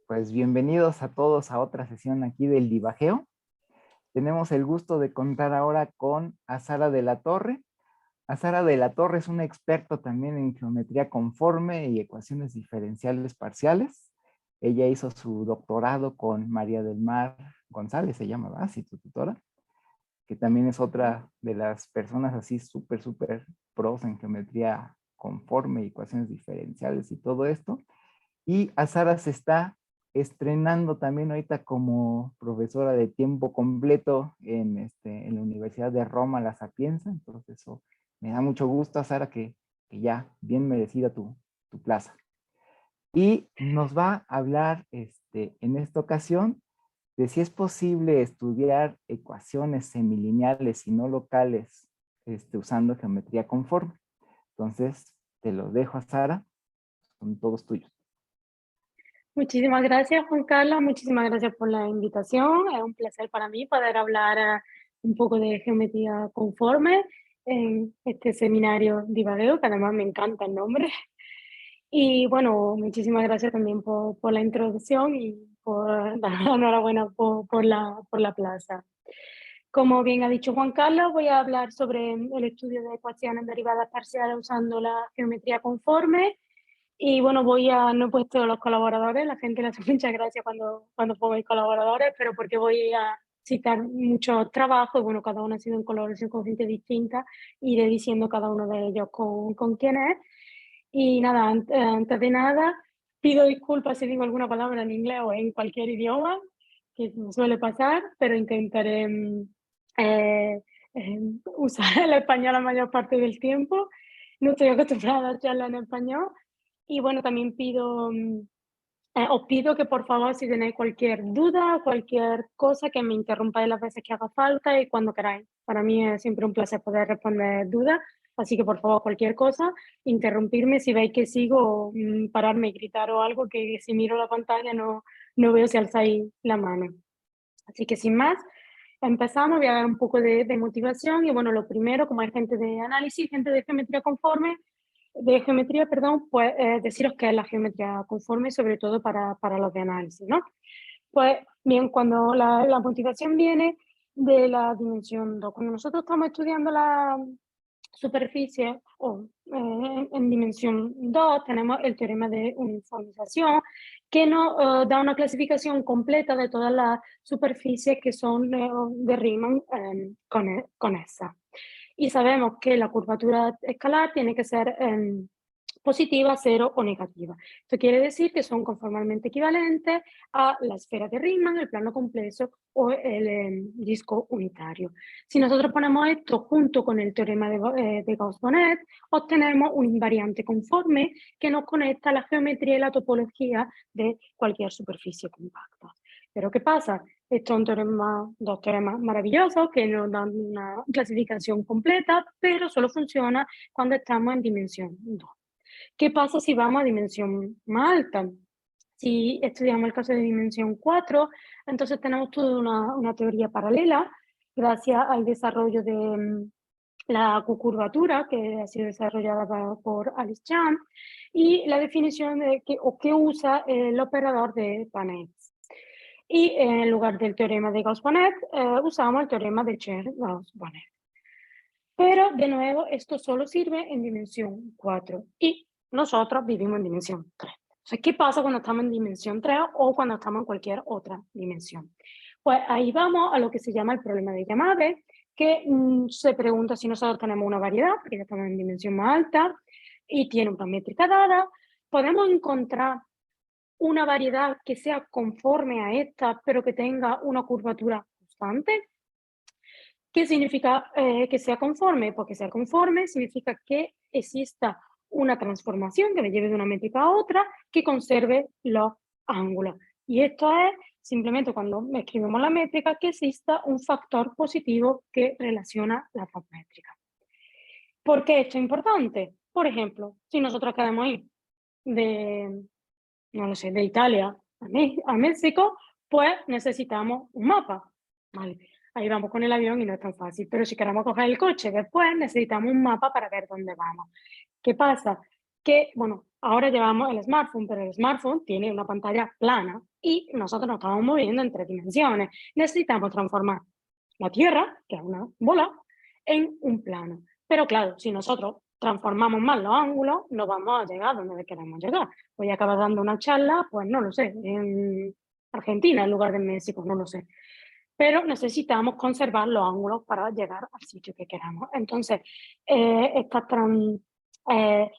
Pues bienvenidos a todos a otra sesión aquí del Divajeo. Tenemos el gusto de contar ahora con Azara de la Torre. Azara de la Torre es una experta también en geometría conforme y ecuaciones diferenciales parciales. Ella hizo su doctorado con María del Mar González, se llama, ¿verdad? Sí, tu tutora, que también es otra de las personas así súper pros en geometría conforme y ecuaciones diferenciales y todo esto. Y Azara se está estrenando también ahorita como profesora de tiempo completo en la Universidad de Roma, La Sapienza. Entonces eso me da mucho gusto, Azara, que ya bien merecida tu plaza. Y nos va a hablar en esta ocasión de si es posible estudiar ecuaciones semilineales y no locales usando geometría conforme. Entonces, te lo dejo a Sara, son todos tuyos. Muchísimas gracias, Juan Carlos. Muchísimas gracias por la invitación. Es un placer para mí poder hablar un poco de geometría conforme en este seminario Divadeo, que además me encanta el nombre. Y bueno, muchísimas gracias también por la introducción y por dar la enhorabuena por la plaza. Como bien ha dicho Juan Carlos, voy a hablar sobre el estudio de ecuaciones derivadas parciales usando la geometría conforme. Y bueno, no he puesto los colaboradores, la gente le hace muchas gracias cuando pongo mis colaboradores, pero porque voy a citar muchos trabajos, y bueno, cada uno ha sido en colaboración con gente distinta, iré diciendo cada uno de ellos con quién es. Y nada, antes de nada, pido disculpas si digo alguna palabra en inglés o en cualquier idioma, que suele pasar, pero intentaré eh, usar el español la mayor parte del tiempo. No estoy acostumbrada a charlar en español. Y bueno, también os pido que por favor, si tenéis cualquier duda, cualquier cosa, que me interrumpáis las veces que haga falta y cuando queráis. Para mí es siempre un placer poder responder dudas, así que por favor, cualquier cosa, interrumpirme si veis que sigo, pararme y gritar o algo, que si miro la pantalla no veo si alzáis la mano. Así que sin más, empezamos, voy a dar un poco de motivación y bueno, lo primero, como hay gente de análisis, gente de geometría conforme, de geometría, perdón, pues deciros qué es la geometría conforme, sobre todo para los de análisis, ¿no? Pues bien, cuando la motivación viene de la dimensión 2, cuando nosotros estamos estudiando la superficie o en dimensión 2 tenemos el teorema de uniformización que nos da una clasificación completa de todas las superficies que son de Riemann con esa. Y sabemos que la curvatura escalar tiene que ser positiva, cero o negativa. Esto quiere decir que son conformalmente equivalentes a la esfera de Riemann, el plano complejo o el disco unitario. Si nosotros ponemos esto junto con el teorema de Gauss-Bonnet, obtenemos un invariante conforme que nos conecta a la geometría y la topología de cualquier superficie compacta. Pero ¿qué pasa? Estos son dos teoremas maravillosos que nos dan una clasificación completa, pero solo funciona cuando estamos en dimensión 2. ¿Qué pasa si vamos a dimensión más alta? Si estudiamos el caso de dimensión 4, entonces tenemos toda una teoría paralela gracias al desarrollo de la curvatura que ha sido desarrollada por Alice Chan y la definición de que usa el operador de Panay. Y en lugar del teorema de Gauss-Bonnet, usamos el teorema de Chen-Gauss-Bonnet. Pero, de nuevo, esto solo sirve en dimensión 4 y nosotros vivimos en dimensión 3. Entonces, ¿qué pasa cuando estamos en dimensión 3 o cuando estamos en cualquier otra dimensión? Pues ahí vamos a lo que se llama el problema de Yamabe, que se pregunta si nosotros tenemos una variedad, porque ya estamos en dimensión más alta y tiene una métrica dada, podemos encontrar una variedad que sea conforme a esta, pero que tenga una curvatura constante. ¿Qué significa que sea conforme? Porque sea conforme significa que exista una transformación que me lleve de una métrica a otra que conserve los ángulos. Y esto es simplemente cuando escribimos la métrica que exista un factor positivo que relaciona las dos métricas. ¿Por qué esto es importante? Por ejemplo, si nosotros queremos ir de, no lo sé, de Italia a México, pues necesitamos un mapa, ¿vale? Ahí vamos con el avión y no es tan fácil, pero si queremos coger el coche después necesitamos un mapa para ver dónde vamos. ¿Qué pasa? Que, bueno, ahora llevamos el smartphone, pero el smartphone tiene una pantalla plana, y nosotros nos estamos moviendo en 3 dimensiones. Necesitamos transformar la Tierra, que es una bola, en un plano. Pero claro, si nosotros transformamos más los ángulos, no vamos a llegar donde queremos llegar. Voy a acabar dando una charla, pues no lo sé, en Argentina en lugar de México, no lo sé. Pero necesitamos conservar los ángulos para llegar al sitio que queramos. Entonces, estas eh,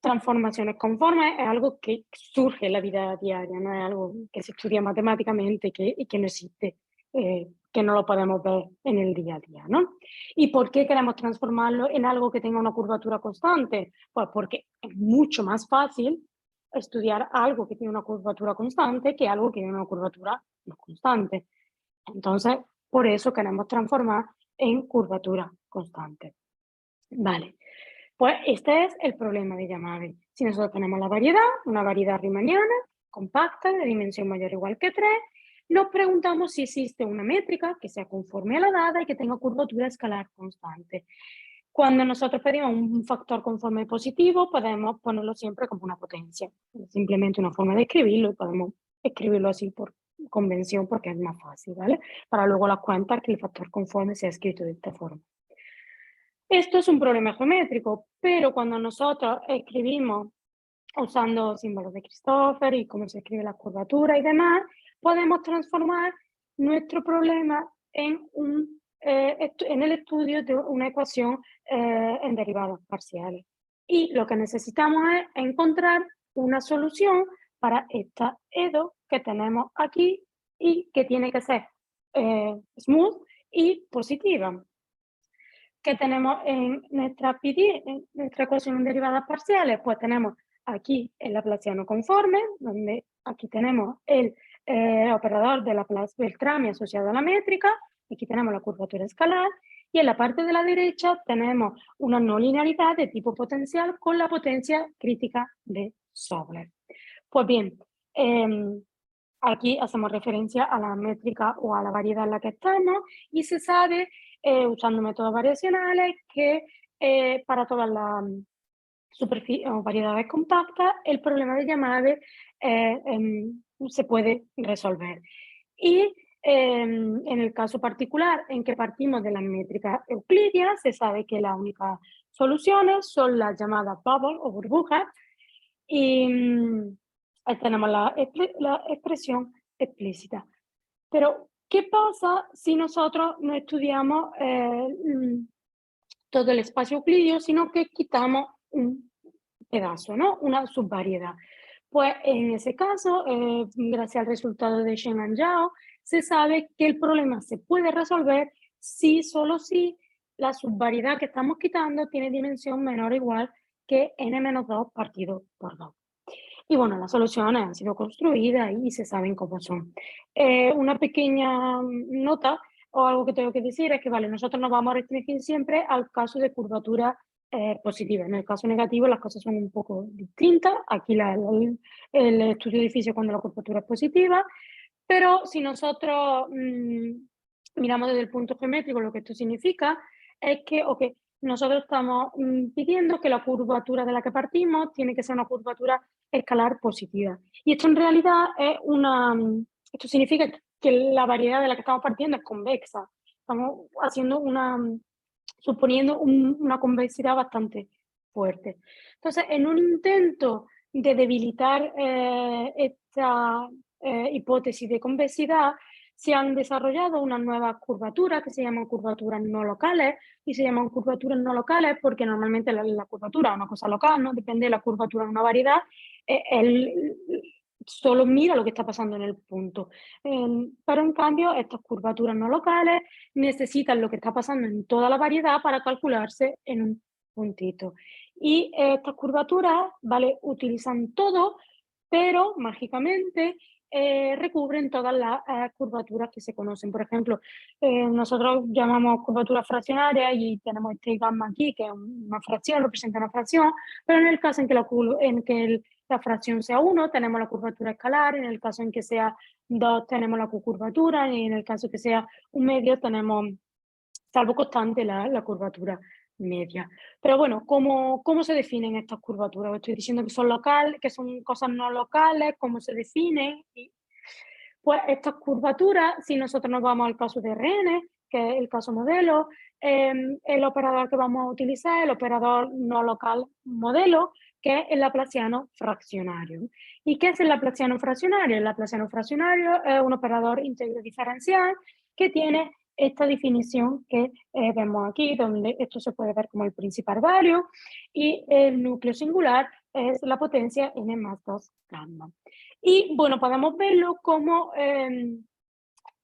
transformaciones conformes es algo que surge en la vida diaria, no es algo que se estudia matemáticamente y que no existe, que no lo podemos ver en el día a día, ¿no? ¿Y por qué queremos transformarlo en algo que tenga una curvatura constante? Pues porque es mucho más fácil estudiar algo que tiene una curvatura constante que algo que tiene una curvatura no constante. Entonces, por eso queremos transformar en curvatura constante. Vale, pues este es el problema de Yamabe. Si nosotros tenemos la variedad, una variedad riemanniana, compacta, de dimensión mayor o igual que 3, nos preguntamos si existe una métrica que sea conforme a la dada y que tenga curvatura escalar constante. Cuando nosotros pedimos un factor conforme positivo, podemos ponerlo siempre como una potencia. Es simplemente una forma de escribirlo y podemos escribirlo así por convención porque es más fácil, ¿vale? Para luego las cuentas que el factor conforme sea escrito de esta forma. Esto es un problema geométrico, pero cuando nosotros escribimos usando símbolos de Christoffel y cómo se escribe la curvatura y demás, podemos transformar nuestro problema en, en el estudio de una ecuación en derivadas parciales. Y lo que necesitamos es encontrar una solución para esta EDO que tenemos aquí y que tiene que ser smooth y positiva. Que tenemos en nuestra PD, en nuestra ecuación en derivadas parciales, pues tenemos aquí el laplaciano conforme, donde aquí tenemos el operador de Laplace-Beltrami asociado a la métrica, aquí tenemos la curvatura escalar, y en la parte de la derecha tenemos una no linealidad de tipo potencial con la potencia crítica de Sobolev. Pues bien, aquí hacemos referencia a la métrica o a la variedad en la que estamos y se sabe, usando métodos variacionales, que para todas las o variedades compactas el problema de Yamabe se puede resolver. Y en el caso particular en que partimos de las métricas euclidianas, se sabe que las únicas soluciones son las llamadas bubble o burbujas y ahí tenemos la expresión explícita. Pero, ¿qué pasa si nosotros no estudiamos todo el espacio euclídeo, sino que quitamos un pedazo, ¿no? Una subvariedad? Pues en ese caso, gracias al resultado de Shen and Zhao, se sabe que el problema se puede resolver si, solo si la subvariedad que estamos quitando tiene dimensión menor o igual que n-2 partido por 2. Y bueno, las soluciones han sido construidas y se saben cómo son. Una pequeña nota o algo que tengo que decir es que, vale, nosotros nos vamos a restringir siempre al caso de curvatura positiva. En el caso negativo las cosas son un poco distintas. Aquí el estudio de edificio cuando la curvatura es positiva, pero si nosotros miramos desde el punto geométrico, lo que esto significa es que, okay, nosotros estamos pidiendo que la curvatura de la que partimos tiene que ser una curvatura escalar positiva. Y esto en realidad es esto significa que la variedad de la que estamos partiendo es convexa. Estamos haciendo suponiendo una convexidad bastante fuerte. Entonces, en un intento de debilitar esta hipótesis de convexidad, se han desarrollado unas nuevas curvaturas que se llaman curvaturas no locales, y se llaman curvaturas no locales porque normalmente la curvatura es una cosa local, ¿no? Depende de la curvatura de una variedad, solo mira lo que está pasando en el punto. Pero en cambio, estas curvaturas no locales necesitan lo que está pasando en toda la variedad para calcularse en un puntito. Y estas curvaturas, ¿vale? Utilizan todo, pero mágicamente recubren todas las curvaturas que se conocen. Por ejemplo, nosotros llamamos curvaturas fraccionarias y tenemos este gamma aquí, que es una fracción, representa una fracción, pero en el caso en que la fracción sea 1, tenemos la curvatura escalar, en el caso en que sea 2, tenemos la curvatura, y en el caso que sea un medio, tenemos, salvo constante, la curvatura media. Pero bueno, ¿cómo se definen estas curvaturas? Estoy diciendo que son locales, que son cosas no locales, ¿cómo se definen? Pues estas curvaturas, si nosotros nos vamos al caso de RN, que es el caso modelo, el operador que vamos a utilizar, el operador no local modelo, que es el laplaciano fraccionario. ¿Y qué es el laplaciano fraccionario? El laplaciano fraccionario es un operador íntegro diferencial que tiene esta definición que vemos aquí, donde esto se puede ver como el principal value, y el núcleo singular es la potencia n más 2 gamma. Y bueno, podemos verlo como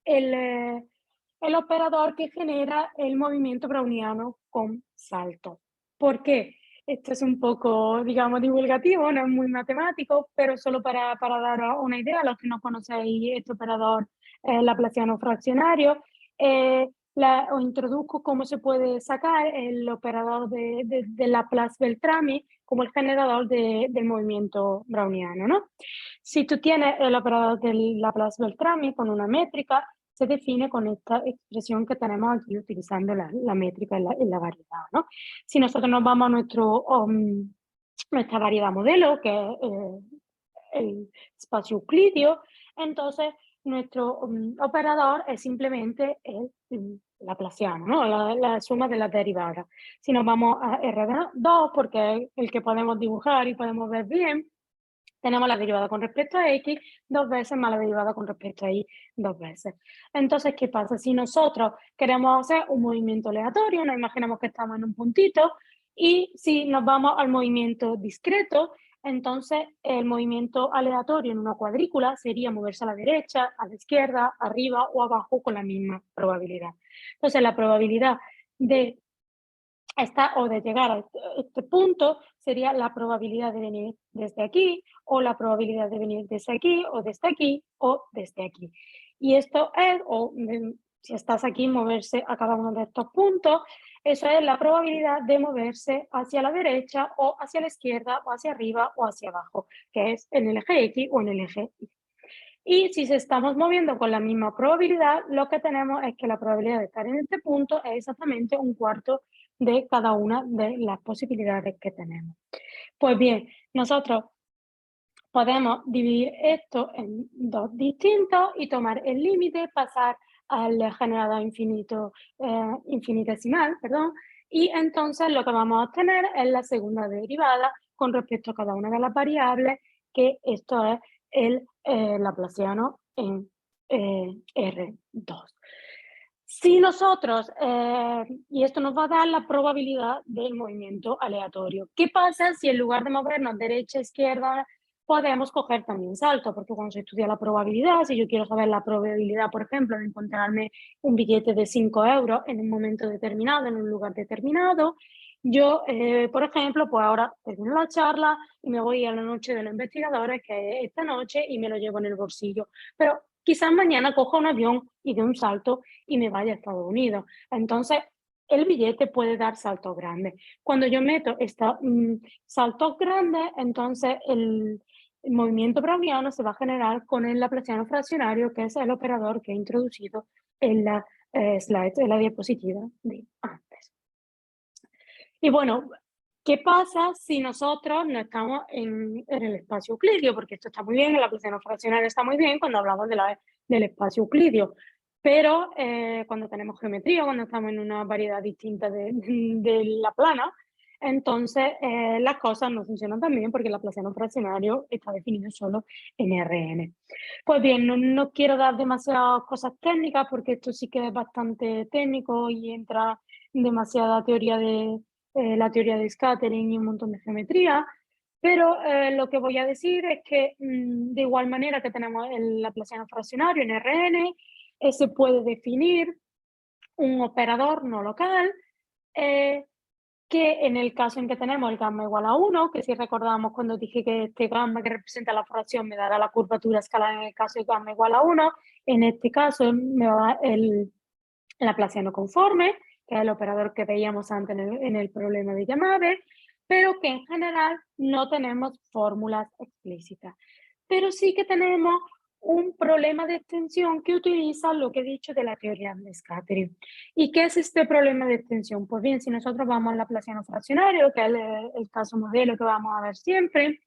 el operador que genera el movimiento browniano con salto. ¿Por qué? Esto es un poco, digamos, divulgativo, no es muy matemático, pero solo para dar una idea a los que no conocéis este operador laplaciano fraccionario, os introduzco cómo se puede sacar el operador de Laplace-Beltrami como el generador del movimiento browniano, ¿no? Si tú tienes el operador del Laplace-Beltrami con una métrica, se define con esta expresión que tenemos aquí utilizando la métrica en la variedad, ¿no? Si nosotros nos vamos a nuestra variedad modelo, que es el espacio euclidio, entonces nuestro operador es simplemente el laplaciano, ¿no? La suma de las derivadas. Si nos vamos a R2, porque es el que podemos dibujar y podemos ver bien, tenemos la derivada con respecto a x 2 veces más la derivada con respecto a y 2 veces. Entonces, ¿qué pasa? Si nosotros queremos hacer un movimiento aleatorio, nos imaginamos que estamos en un puntito, y si nos vamos al movimiento discreto, entonces el movimiento aleatorio en una cuadrícula sería moverse a la derecha, a la izquierda, arriba o abajo con la misma probabilidad. Entonces, la probabilidad de o de llegar a este punto sería la probabilidad de venir desde aquí, o la probabilidad de venir desde aquí, o desde aquí, o desde aquí. Y esto es, si estás aquí, moverse a cada uno de estos puntos, eso es la probabilidad de moverse hacia la derecha, o hacia la izquierda, o hacia arriba, o hacia abajo, que es en el eje X o en el eje Y. Y si se estamos moviendo con la misma probabilidad, lo que tenemos es que la probabilidad de estar en este punto es exactamente un cuarto de cada una de las posibilidades que tenemos. Pues bien, nosotros podemos dividir esto en dos distintos y tomar el límite, pasar al generador infinitesimal, perdón, y entonces lo que vamos a obtener es la segunda derivada con respecto a cada una de las variables, que esto es el laplaciano en R2. Si nosotros, y esto nos va a dar la probabilidad del movimiento aleatorio. ¿Qué pasa si en lugar de movernos derecha, izquierda, podemos coger también salto? Porque cuando se estudia la probabilidad, si yo quiero saber la probabilidad, por ejemplo, de encontrarme un billete de 5 euros en un momento determinado, en un lugar determinado, yo, por ejemplo, pues ahora termino la charla y me voy a la noche de los investigadores, que es esta noche, y me lo llevo en el bolsillo. Pero quizás mañana coja un avión y dé un salto y me vaya a Estados Unidos. Entonces, el billete puede dar saltos grandes. Cuando yo meto estos saltos grandes, entonces el movimiento browniano se va a generar con el laplaciano fraccionario, que es el operador que he introducido en la slide, en la diapositiva de antes. Y bueno, ¿qué pasa si nosotros no estamos en el espacio euclidio? Porque esto está muy bien, el laplaciano fraccionario está muy bien cuando hablamos del espacio euclidio, pero cuando tenemos geometría, cuando estamos en una variedad distinta de la plana, entonces las cosas no funcionan tan bien porque el laplaciano fraccionario está definido solo en Rn. Pues bien, no quiero dar demasiadas cosas técnicas porque esto sí que es bastante técnico y entra demasiada teoría la teoría de scattering y un montón de geometría, pero lo que voy a decir es que de igual manera que tenemos el laplaciano fraccionario en Rn, se puede definir un operador no local que en el caso en que tenemos el gamma igual a 1, que si recordamos cuando dije que este gamma que representa la fracción me dará la curvatura escalar en el caso de gamma igual a 1, en este caso me va a dar el laplaciano conforme, que es el operador que veíamos antes en el problema de Yamabe, pero que en general no tenemos fórmulas explícitas. Pero sí que tenemos un problema de extensión que utiliza lo que he dicho de la teoría de scattering. ¿Y qué es este problema de extensión? Pues bien, si nosotros vamos al laplaciano fraccionario, que es el caso modelo que vamos a ver siempre,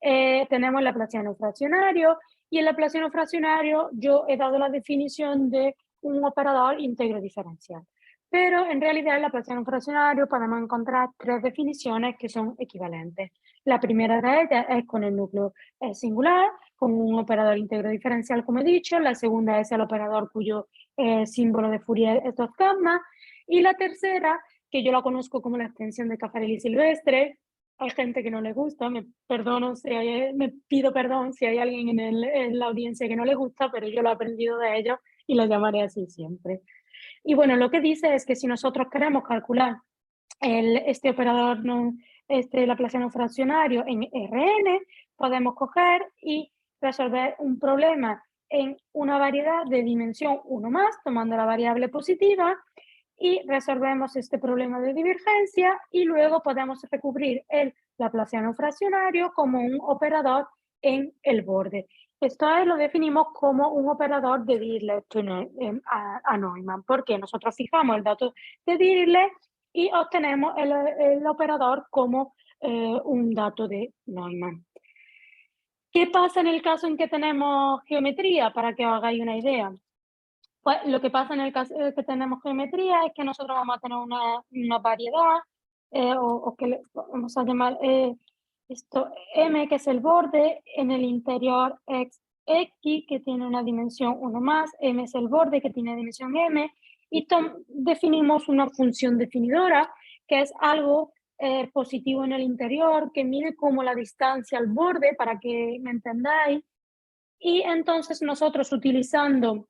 tenemos el laplaciano fraccionario Y en el Laplaciano fraccionario yo he dado la definición de un operador íntegro diferencial. Pero en realidad en el Laplaciano fraccionario podemos encontrar tres definiciones que son equivalentes. La primera de ellas es con el núcleo singular, con un operador íntegro diferencial, como he dicho. La segunda es el operador cuyo símbolo de Fourier es 2 gamma. Y la tercera, que yo la conozco como la extensión de Caffarelli Silvestre. Hay gente que no le gusta, me pido perdón si hay alguien en la audiencia que no le gusta, pero yo lo he aprendido de ellos y lo llamaré así siempre. Y bueno, lo que dice es que si nosotros queremos calcular este operador laplaciano fraccionario en Rn, podemos coger y resolver un problema en una variedad de dimensión 1 más, tomando la variable positiva, y resolvemos este problema de divergencia y luego podemos recubrir el laplaciano fraccionario como un operador en el borde. Esto lo definimos como un operador de Dirichlet a Neumann, porque nosotros fijamos el dato de Dirichlet y obtenemos el operador como un dato de Neumann. ¿Qué pasa en el caso en que tenemos geometría? Para que os hagáis una idea. Pues lo que pasa en el caso que tenemos geometría es que nosotros vamos a tener una variedad, o que le vamos a llamar esto M, que es el borde, en el interior X, que tiene una dimensión 1 más, M es el borde, que tiene dimensión M, y definimos una función definidora, que es algo positivo en el interior, que mide como la distancia al borde, para que me entendáis. Y entonces nosotros, utilizando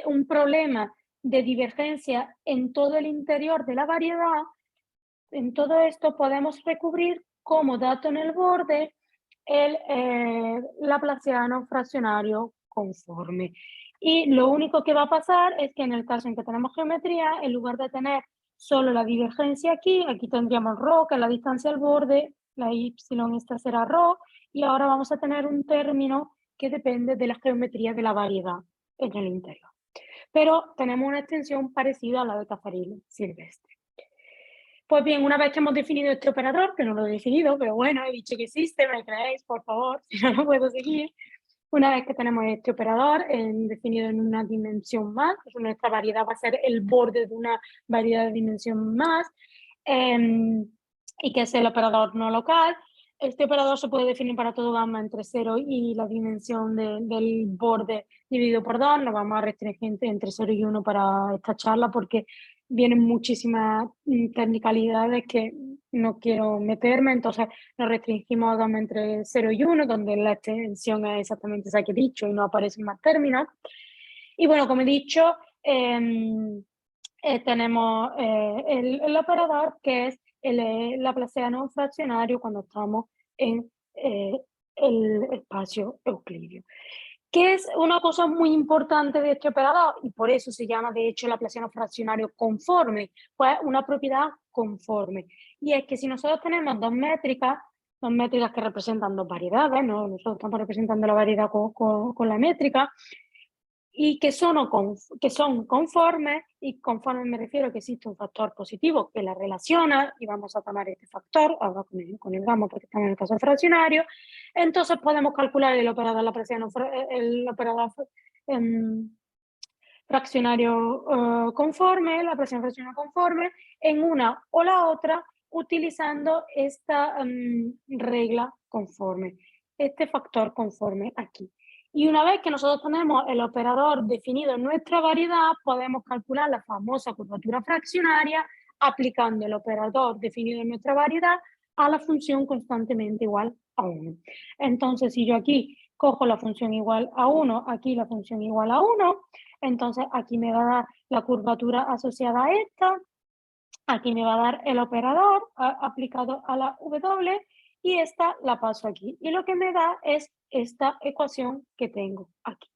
un problema de divergencia en todo el interior de la variedad, en todo esto podemos recubrir como dato en el borde el laplaciano fraccionario conforme. Y lo único que va a pasar es que en el caso en que tenemos geometría, en lugar de tener solo la divergencia aquí tendríamos ρ, que es la distancia al borde, la y esta será ρ, y ahora vamos a tener un término que depende de la geometría de la variedad en el interior. Pero tenemos una extensión parecida a la de Caffarelli Silvestre. Pues bien, una vez que hemos definido este operador, que no lo he definido, pero bueno, he dicho que existe, me creéis, por favor, si no, no puedo seguir. Una vez que tenemos este operador definido en una dimensión más, pues nuestra variedad va a ser el borde de una variedad de dimensión más, y que es el operador no local. Este operador se puede definir para todo gamma entre 0 y la dimensión del borde dividido por 2. Nos vamos a restringir entre 0 y 1 para esta charla, porque vienen muchísimas tecnicalidades que no quiero meterme, entonces nos restringimos a gamma entre 0 y 1, donde la extensión es exactamente esa que he dicho y no aparecen más términos. Y bueno, como he dicho, tenemos el operador, que es el laplaciano fraccionario cuando estamos en el espacio euclidio. Que es una cosa muy importante de este operador, y por eso se llama de hecho laplaciano fraccionario conforme, pues una propiedad conforme. Y es que si nosotros tenemos dos métricas que representan dos variedades, ¿no? Nosotros estamos representando la variedad con la métrica, y que son conformes, y conformes me refiero a que existe un factor positivo que la relaciona, y vamos a tomar este factor, ahora con el gamma porque estamos en el caso fraccionario. Entonces podemos calcular el operador fraccionario conforme, la presión fraccionaria conforme, en una o la otra, utilizando esta regla conforme, este factor conforme aquí. Y una vez que nosotros tenemos el operador definido en nuestra variedad, podemos calcular la famosa curvatura fraccionaria aplicando el operador definido en nuestra variedad a la función constantemente igual a 1. Entonces, si yo aquí cojo la función igual a 1, aquí la función igual a 1, entonces aquí me va a dar la curvatura asociada a esta, aquí me va a dar el operador aplicado a la W, y esta la paso aquí. Y lo que me da es esta ecuación que tengo aquí.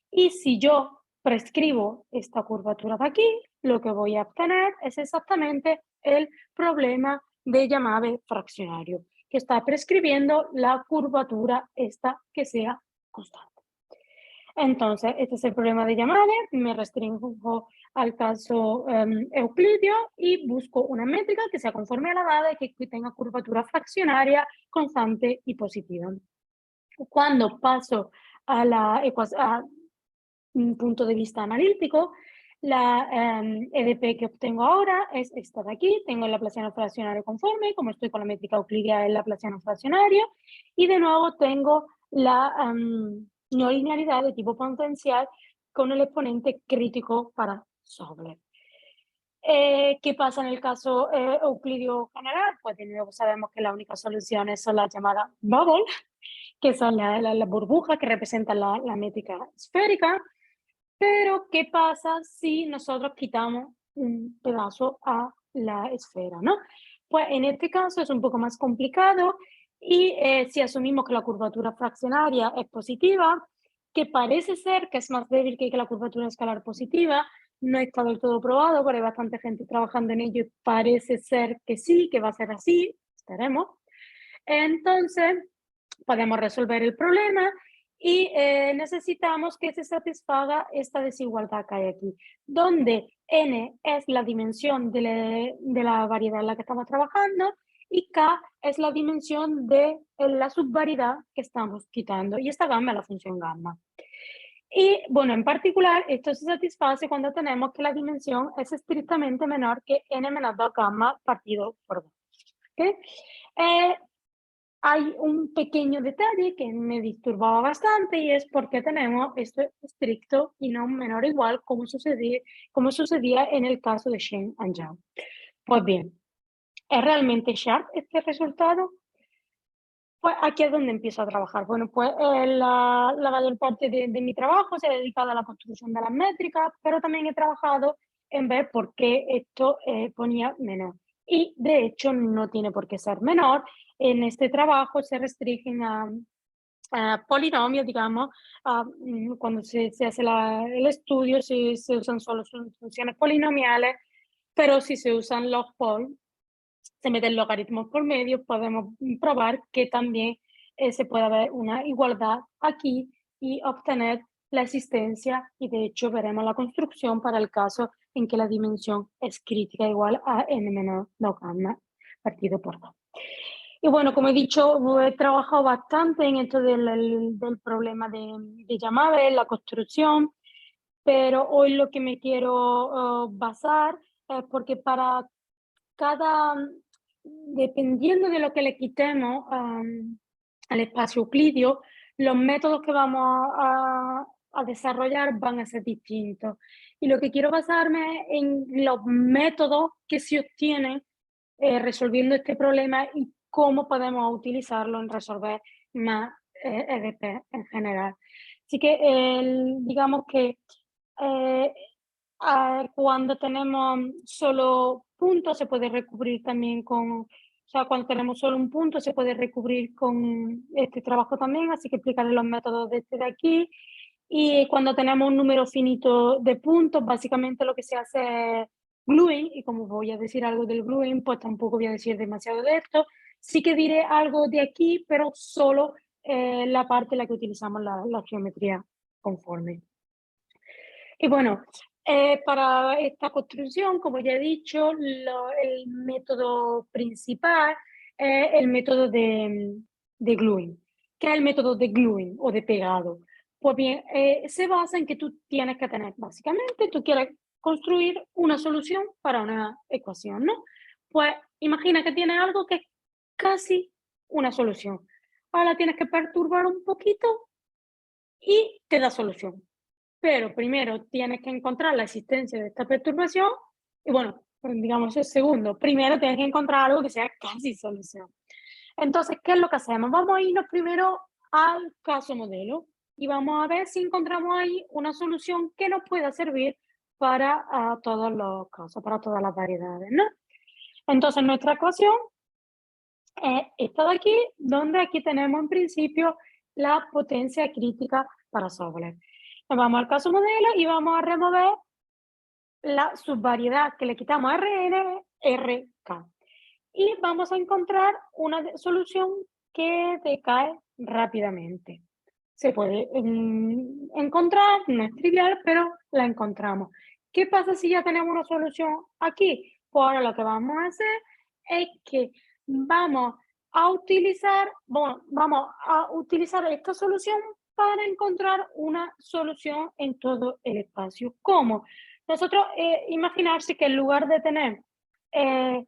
Y si yo prescribo esta curvatura de aquí, lo que voy a obtener es exactamente el problema de Yamave fraccionario, que está prescribiendo la curvatura esta que sea constante. Entonces, este es el problema de Yamave. Me restringo al caso euclidio y busco una métrica que sea conforme a la dada y que tenga curvatura fraccionaria constante y positiva. Cuando paso a un punto de vista analítico, la EDP que obtengo ahora es esta de aquí. Tengo el laplaciano fraccionario conforme, como estoy con la métrica euclidiana del laplaciano fraccionario, y de nuevo tengo la no linealidad de tipo potencial con el exponente crítico para Sobolev. ¿Qué pasa en el caso euclidio general? Pues de nuevo sabemos que las únicas soluciones son las llamadas bubble, que son las burbujas que representan la métrica esférica. Pero, ¿qué pasa si nosotros quitamos un pedazo a la esfera, no? Pues en este caso es un poco más complicado y si asumimos que la curvatura fraccionaria es positiva, que parece ser que es más débil que la curvatura escalar positiva, no está del todo probado, pero hay bastante gente trabajando en ello y parece ser que sí, que va a ser así, esperemos. Entonces, podemos resolver el problema y necesitamos que se satisfaga esta desigualdad que hay aquí, donde n es la dimensión de la variedad en la que estamos trabajando y k es la dimensión de la subvariedad que estamos quitando, y esta gamma es la función gamma. Y bueno, en particular, esto se satisface cuando tenemos que la dimensión es estrictamente menor que n menos 2 gamma partido por 2. ¿Okay? Hay un pequeño detalle que me disturbaba bastante y es porque tenemos esto estricto y no menor o igual como sucedía en el caso de Shen and Zhao. Pues bien, ¿es realmente sharp este resultado? Pues aquí es donde empiezo a trabajar. Bueno, pues la mayor parte de mi trabajo se ha dedicado a la construcción de las métricas, pero también he trabajado en ver por qué esto ponía menor. Y de hecho no tiene por qué ser menor. En este trabajo se restringen a polinomios, digamos, cuando se hace el estudio, si se usan solo funciones polinomiales, pero si se usan los pol, se meten logaritmos por medio, podemos probar que también se puede haber una igualdad aquí y obtener la existencia, y de hecho veremos la construcción para el caso en que la dimensión es crítica igual a n menos 2 gamma partido por 2. Y bueno, como he dicho, he trabajado bastante en esto del problema de Yamabe, la construcción, pero hoy lo que me quiero basar es porque para cada, dependiendo de lo que le quitemos al espacio euclidio, los métodos que vamos a desarrollar van a ser distintos. Y lo que quiero basarme es en los métodos que se obtienen resolviendo este problema y cómo podemos utilizarlo en resolver más EDP en general. Así que digamos que eh, cuando tenemos solo puntos se puede recubrir también o sea, cuando tenemos solo un punto se puede recubrir con este trabajo también, así que explicaré los métodos de este de aquí. Y cuando tenemos un número finito de puntos, básicamente lo que se hace es gluing, y como voy a decir algo del gluing, pues tampoco voy a decir demasiado de esto. Sí que diré algo de aquí, pero solo la parte en la que utilizamos la geometría conforme. Y bueno, para esta construcción, como ya he dicho, el método principal es el método de gluing. ¿Qué es el método de gluing o de pegado? Pues bien, se basa en que tú tienes que tener, básicamente, tú quieres construir una solución para una ecuación, ¿no? Pues imagina que tienes algo que es casi una solución. Ahora tienes que perturbar un poquito y te da solución. Pero primero tienes que encontrar la existencia de esta perturbación y bueno, digamos el segundo, primero tienes que encontrar algo que sea casi solución. Entonces, ¿qué es lo que hacemos? Vamos a irnos primero al caso modelo y vamos a ver si encontramos ahí una solución que nos pueda servir para todos los casos, para todas las variedades, ¿no? Entonces, nuestra ecuación es esta de aquí, donde aquí tenemos en principio la potencia crítica para Sobolev. Nos vamos al caso modelo y vamos a remover la subvariedad que le quitamos a Rn, Rk. Y vamos a encontrar una solución que decae rápidamente. Se puede encontrar, no es trivial, pero la encontramos. ¿Qué pasa si ya tenemos una solución aquí? Pues ahora lo que vamos a hacer es que vamos a utilizar, bueno, vamos a utilizar esta solución para encontrar una solución en todo el espacio. ¿Cómo? Nosotros, imaginarse que en lugar de tener eh,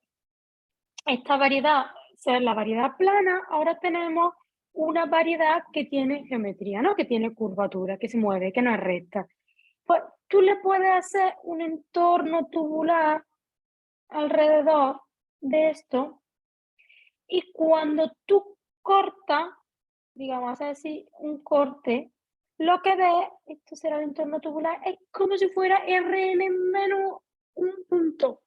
esta variedad, ser la variedad plana, ahora tenemos una variedad que tiene geometría, ¿no? Que tiene curvatura, que se mueve, que no es recta. Pues tú le puedes hacer un entorno tubular alrededor de esto y cuando tú cortas, digamos así, un corte, lo que ves, esto será el entorno tubular, es como si fuera Rn menos un punto,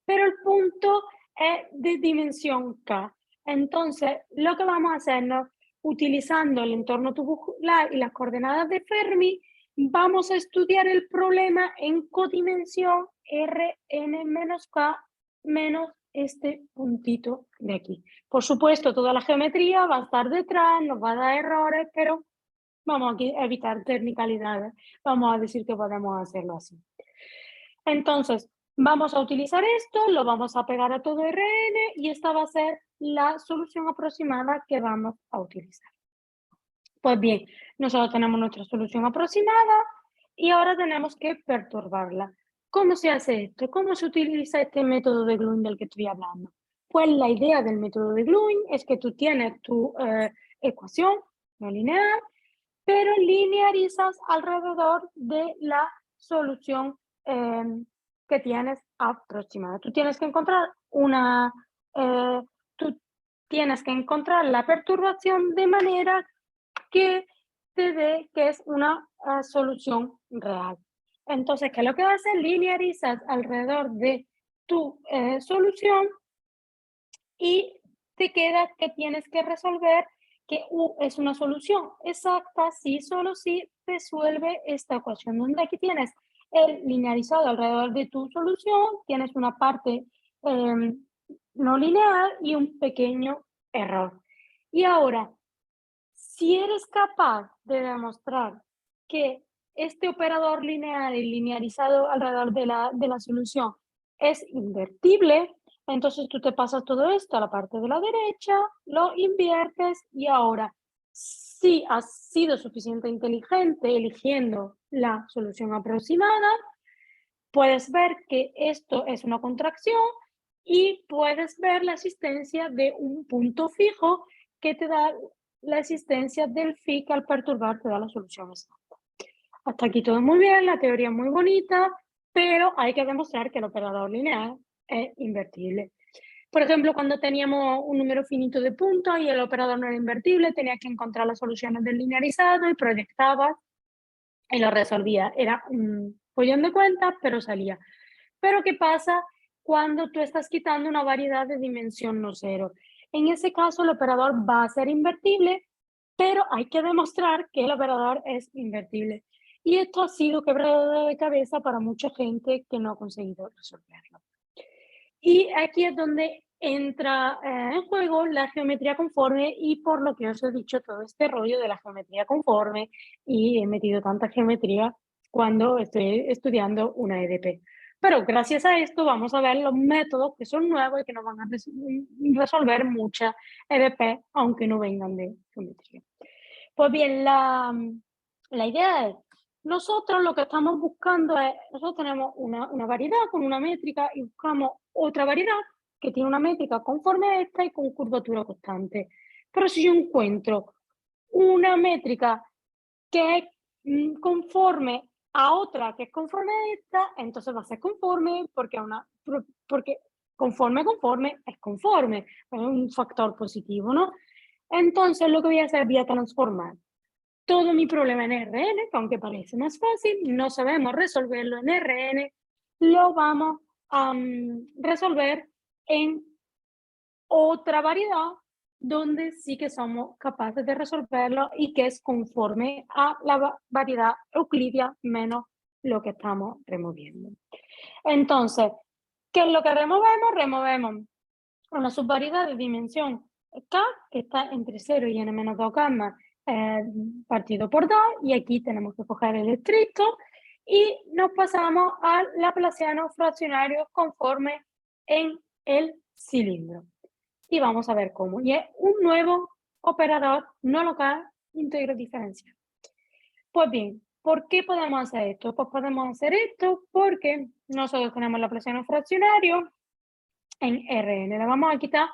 pero el punto es de dimensión K. Entonces, lo que vamos a hacernos, utilizando el entorno tubular y las coordenadas de Fermi, vamos a estudiar el problema en codimensión Rn menos K menos este puntito de aquí. Por supuesto, toda la geometría va a estar detrás, nos va a dar errores, pero vamos a evitar technicalidades. Vamos a decir que podemos hacerlo así. Entonces, vamos a utilizar esto, lo vamos a pegar a todo Rn y esta va a ser la solución aproximada que vamos a utilizar. Pues bien, nosotros tenemos nuestra solución aproximada y ahora tenemos que perturbarla. ¿Cómo se hace esto? ¿Cómo se utiliza este método de Gluing del que estoy hablando? Pues la idea del método de Gluing es que tú tienes tu ecuación no lineal, pero linearizas alrededor de la solución que tienes aproximada. Tú tienes que encontrar tú tienes que encontrar la perturbación de manera que te dé que es una solución real. Entonces, ¿qué es lo que haces? Linearizas alrededor de tu solución y te queda que tienes que resolver que U es una solución exacta si solo si resuelve esta ecuación, donde aquí tienes el linearizado alrededor de tu solución, tienes una parte no lineal y un pequeño error. Y ahora, si eres capaz de demostrar que este operador lineal y linearizado alrededor de la solución es invertible, entonces tú te pasas todo esto a la parte de la derecha, lo inviertes y ahora, si has sido suficiente inteligente eligiendo la solución aproximada, puedes ver que esto es una contracción y puedes ver la existencia de un punto fijo que te da la existencia del phi que al perturbar te da la solución exacta. Hasta aquí todo muy bien, la teoría es muy bonita, pero hay que demostrar que el operador lineal es invertible. Por ejemplo, cuando teníamos un número finito de puntos y el operador no era invertible, tenías que encontrar las soluciones del linearizado y proyectabas y lo resolvía. Era un follón de cuentas, pero salía. Pero ¿qué pasa cuando tú estás quitando una variedad de dimensión no cero? En ese caso, el operador va a ser invertible, pero hay que demostrar que el operador es invertible. Y esto ha sido quebradero de cabeza para mucha gente que no ha conseguido resolverlo. Y aquí es donde entra en juego la geometría conforme y por lo que os he dicho todo este rollo de la geometría conforme y he metido tanta geometría cuando estoy estudiando una EDP. Pero gracias a esto vamos a ver los métodos que son nuevos y que nos van a resolver muchas EDP, aunque no vengan de geometría. Pues bien, la idea es, nosotros lo que estamos buscando es, nosotros tenemos una variedad con una métrica y buscamos otra variedad que tiene una métrica conforme a esta y con curvatura constante. Pero si yo encuentro una métrica que es conforme a otra que es conforme a esta, entonces va a ser conforme porque conforme es conforme, es un factor positivo, ¿no? Entonces lo que voy a hacer, voy a transformar todo mi problema en Rn, que aunque parece más fácil, no sabemos resolverlo en Rn, lo vamos a resolver en otra variedad donde sí que somos capaces de resolverlo y que es conforme a la variedad euclidia menos lo que estamos removiendo. Entonces, ¿qué es lo que removemos? Removemos una subvariedad de dimensión K, que está entre 0 y n menos 2 gamma, partido por 2, y aquí tenemos que coger el estricto, y nos pasamos al laplaciano fraccionario conforme en el cilindro. y vamos a ver cómo. Y es un nuevo operador no local íntegro diferencial. Pues bien, ¿por qué podemos hacer esto? Pues podemos hacer esto porque nosotros tenemos la presión fraccionario en Rn. Le vamos a quitar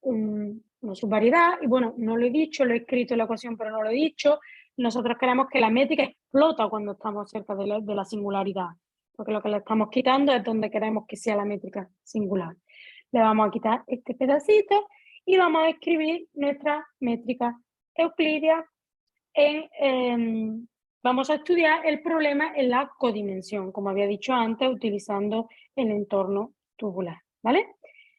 una subvariedad y bueno, no lo he dicho, lo he escrito en la ecuación, pero no lo he dicho. Nosotros queremos que la métrica explota cuando estamos cerca de la singularidad, porque lo que le estamos quitando es donde queremos que sea la métrica singular. Le vamos a quitar este pedacito y vamos a escribir nuestra métrica euclídea vamos a estudiar el problema en la codimensión, como había dicho antes, utilizando el entorno tubular, ¿vale?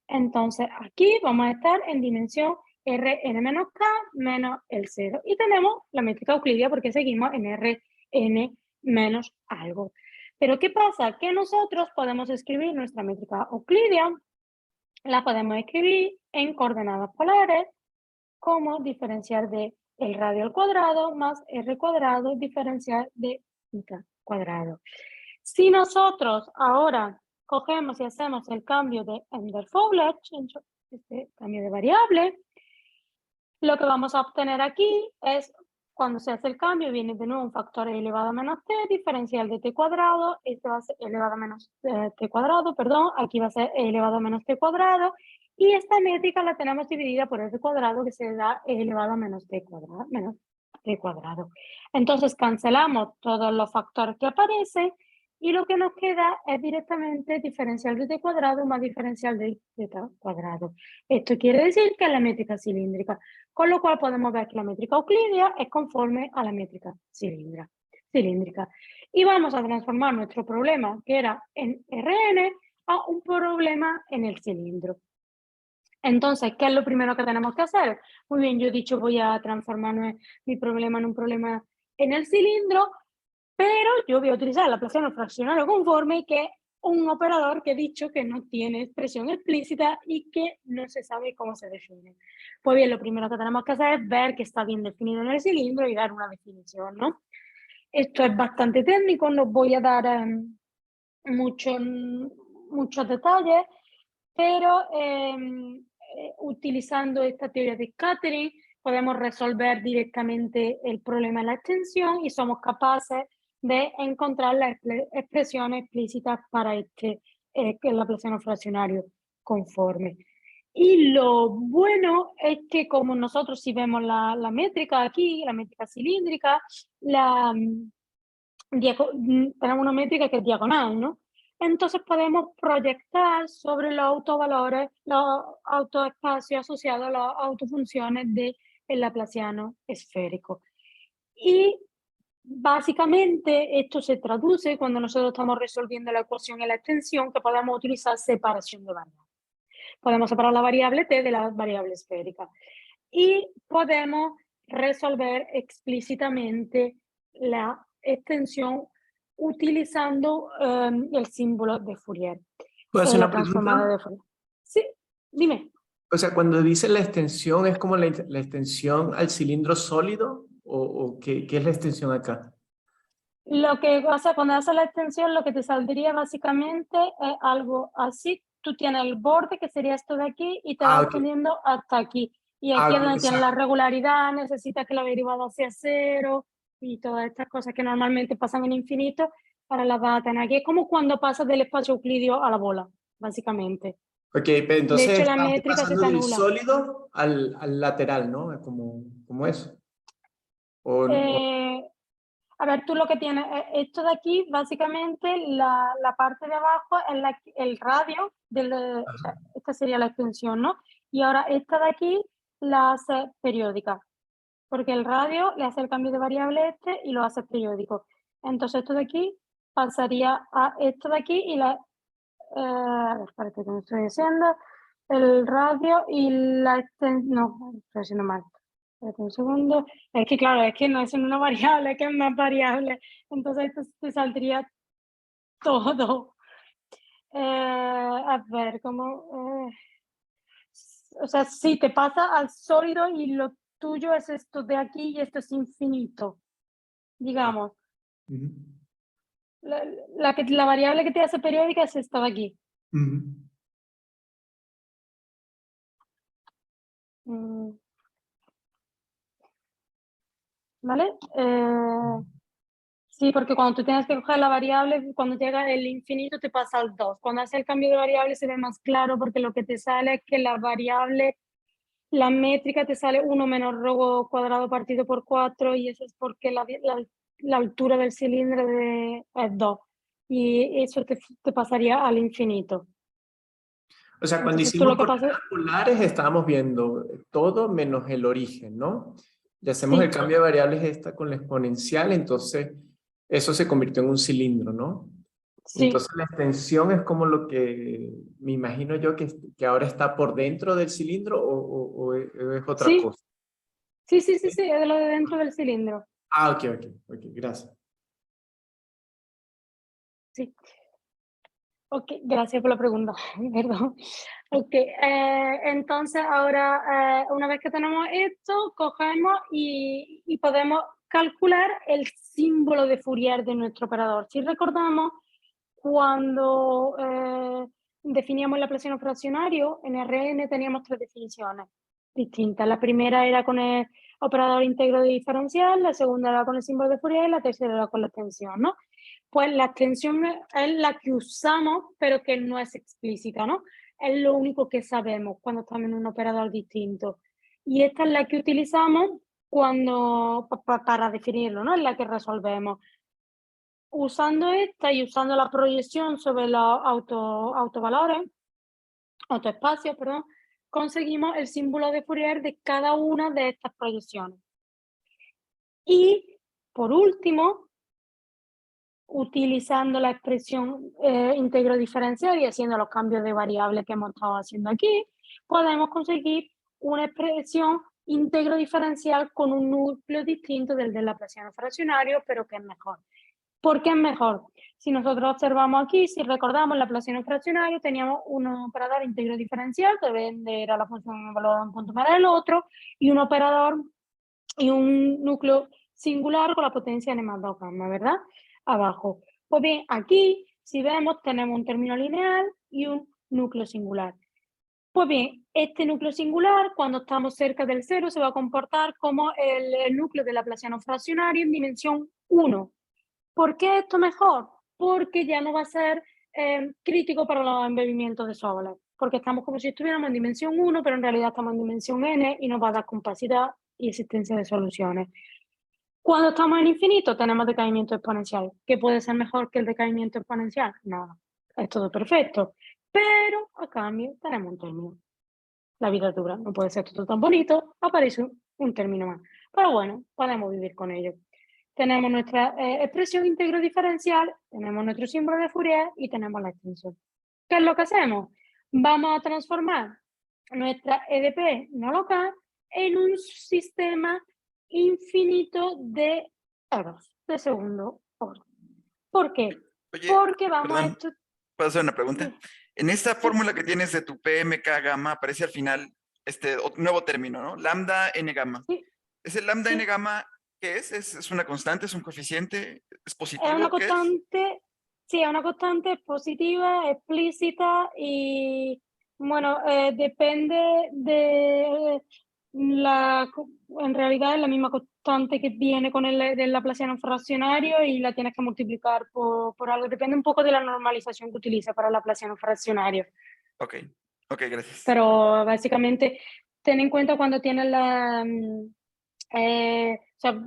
Entonces, aquí vamos a estar en dimensión Rn menos K menos el 0. Y tenemos la métrica euclídea porque seguimos en Rn menos algo. Pero, ¿qué pasa? Que nosotros podemos escribir nuestra métrica euclídea, la podemos escribir en coordenadas polares como diferencial de el radio al cuadrado más r cuadrado diferencial de θ cuadrado. Si nosotros ahora cogemos y hacemos el cambio de Ender-Fowler, este cambio de variable, lo que vamos a obtener aquí es, cuando se hace el cambio, viene de nuevo un factor e elevado a menos t, diferencial de t cuadrado, este va a ser elevado a menos t cuadrado, perdón, aquí va a ser elevado a menos t cuadrado, y esta métrica la tenemos dividida por r cuadrado, que se da elevado a menos t cuadrado. Entonces cancelamos todos los factores que aparecen y lo que nos queda es directamente diferencial de t cuadrado más diferencial de θ cuadrado. Esto quiere decir que es la métrica cilíndrica, con lo cual podemos ver que la métrica euclídea es conforme a la métrica cilíndrica. Y vamos a transformar nuestro problema, que era en Rn, a un problema en el cilindro. Entonces, ¿qué es lo primero que tenemos que hacer? Muy bien, yo he dicho voy a transformar mi problema en un problema en el cilindro, pero yo voy a utilizar la ecuación fraccionario conforme, que es un operador que he dicho que no tiene expresión explícita y que no se sabe cómo se define. Pues bien, lo primero que tenemos que hacer es ver que está bien definido en el cilindro y dar una definición, ¿no? Esto es bastante técnico, no voy a dar muchos detalles, pero utilizando esta teoría de scattering podemos resolver directamente el problema de la extensión y somos capaces de encontrar las expresiones explícitas para que es la presión fraccionario conforme. Y lo bueno es que como nosotros si vemos la métrica aquí, la métrica cilíndrica, tenemos una métrica que es diagonal, ¿no? Entonces podemos proyectar sobre los autovalores, los autoespacios asociados a las autofunciones del laplaciano esférico. Y básicamente esto se traduce cuando nosotros estamos resolviendo la ecuación en la extensión, que podemos utilizar separación de variables. Podemos separar la variable t de la variable esférica. Y podemos resolver explícitamente la extensión utilizando el símbolo de Fourier. ¿Puedo hacer La una transformada de pregunta? Fourier. Sí, dime. O sea, cuando dice la extensión, ¿es como la extensión al cilindro sólido? ¿O qué es la extensión acá? Lo que pasa cuando haces la extensión, lo que te saldría básicamente es algo así. Tú tienes el borde, que sería esto de aquí, y te va Ah, ok. extendiendo hasta aquí. Y Ah, aquí es ok, donde tienes la exacto. regularidad, necesitas que la derivada sea cero y todas estas cosas que normalmente pasan en infinito, ahora las vas a tener aquí. Es como cuando pasas del espacio euclidio a la bola, básicamente. Ok, pero De entonces hecho, la estamos métrica se pasando te del anula. sólido al lateral, ¿no? Como eso. O- Eh, A ver, tú lo que tienes, esto de aquí, básicamente, la parte de abajo es el radio, o sea, esta sería la extensión, ¿no? Y ahora esta de aquí la hace periódica, porque el radio le hace el cambio de variable este y lo hace periódico. Entonces esto de aquí pasaría a esto de aquí y a ver, espérate que me estoy diciendo, el radio y la extensión, no, estoy haciendo mal. Espérate un segundo. Es que claro, es que no es una variable, es que es más variable. Entonces esto te saldría todo. A ver, como... o sea, si te pasa al sólido y lo tuyo es esto de aquí y esto es infinito, ah, digamos. ujú, La variable que te hace periódica es esta de aquí. ujú. Mm, ¿Vale? Sí, porque cuando tú tienes que coger la variable, cuando llega el infinito te pasa al 2. Cuando haces el cambio de variable se ve más claro porque lo que te sale es que la variable, la métrica te sale 1 menos rho cuadrado partido por 4 y eso es porque la altura del cilindro es 2 y eso te pasaría al infinito. O sea, cuando Entonces tú hicimos lo que pasa, coordenadas polares estábamos viendo todo menos el origen, ¿no? Y hacemos el sí, cambio de variables esta con la exponencial, entonces eso se convirtió en un cilindro, ¿no? sí, Entonces la extensión es como lo que me imagino yo que ahora está por dentro del cilindro o es otra sí, cosa. sí, es lo de dentro del cilindro. Ah, ok, gracias. Sí. Ok, gracias por la pregunta, perdón. Ok, entonces ahora, una vez que tenemos esto, cogemos y podemos calcular el símbolo de Fourier de nuestro operador. Si recordamos, cuando definíamos el Laplaciano fraccionario, en Rn teníamos 3 definiciones distintas. La primera era con el operador íntegro diferencial, la segunda era con el símbolo de Fourier y la tercera era con la extensión, ¿no? Pues la extensión es la que usamos, pero que no es explícita, ¿no? Es lo único que sabemos cuando estamos en un operador distinto. Y esta es la que utilizamos cuando, para definirlo, ¿no? Es la que resolvemos. Usando esta y usando la proyección sobre los autovalores, autoespacios, perdón, conseguimos el símbolo de Fourier de cada una de estas proyecciones. Y, por último, utilizando la expresión íntegro diferencial y haciendo los cambios de variables que hemos estado haciendo aquí, podemos conseguir una expresión íntegro diferencial con un núcleo distinto del Laplaciano fraccionario, pero que es mejor. ¿Por qué es mejor? Si nosotros observamos aquí, si recordamos el Laplaciano fraccionario, teníamos un operador íntegro diferencial, que era la función evaluada en un punto para el otro, y un operador y un núcleo singular con la potencia n más 2 gamma, ¿verdad? Abajo. Pues bien, aquí, si vemos, tenemos un término lineal y un núcleo singular. Pues bien, este núcleo singular, cuando estamos cerca del 0, se va a comportar como el núcleo del Laplaciano fraccionario en dimensión 1. ¿Por qué esto mejor? Porque ya no va a ser crítico para los embebimientos de Sobolev, porque estamos como si estuviéramos en dimensión 1, pero en realidad estamos en dimensión n y nos va a dar compacidad y existencia de soluciones. Cuando estamos en infinito tenemos decaimiento exponencial. ¿Qué puede ser mejor que el decaimiento exponencial? Nada, es todo perfecto, pero a cambio tenemos un término. La vida es dura, no puede ser todo tan bonito, aparece un término más. Pero bueno, podemos vivir con ello. Tenemos nuestra expresión íntegro diferencial, tenemos nuestro símbolo de Fourier y tenemos la extensión. ¿Qué es lo que hacemos? Vamos a transformar nuestra EDP no local en un sistema infinito de oros, de segundo oro. ¿Por qué? Oye, Porque vamos a perdón, esto. ¿puedo hacer una pregunta? Sí, En esta sí, fórmula que tienes de tu PMK gamma aparece al final este nuevo término, ¿no? Lambda n gamma. sí, ¿Ese lambda n sí. gamma qué es? ¿Es una constante? ¿Es un coeficiente? ¿Es Es una positivo? ¿Qué es? constante, sí, es una constante positiva, explícita y, bueno, depende de en realidad es la misma constante que viene con el del Laplaciano fraccionario y la tienes que multiplicar por algo. Depende un poco de la normalización que utiliza para el Laplaciano fraccionario. Ok, ok, gracias. Pero básicamente, ten en cuenta cuando tienes o sea,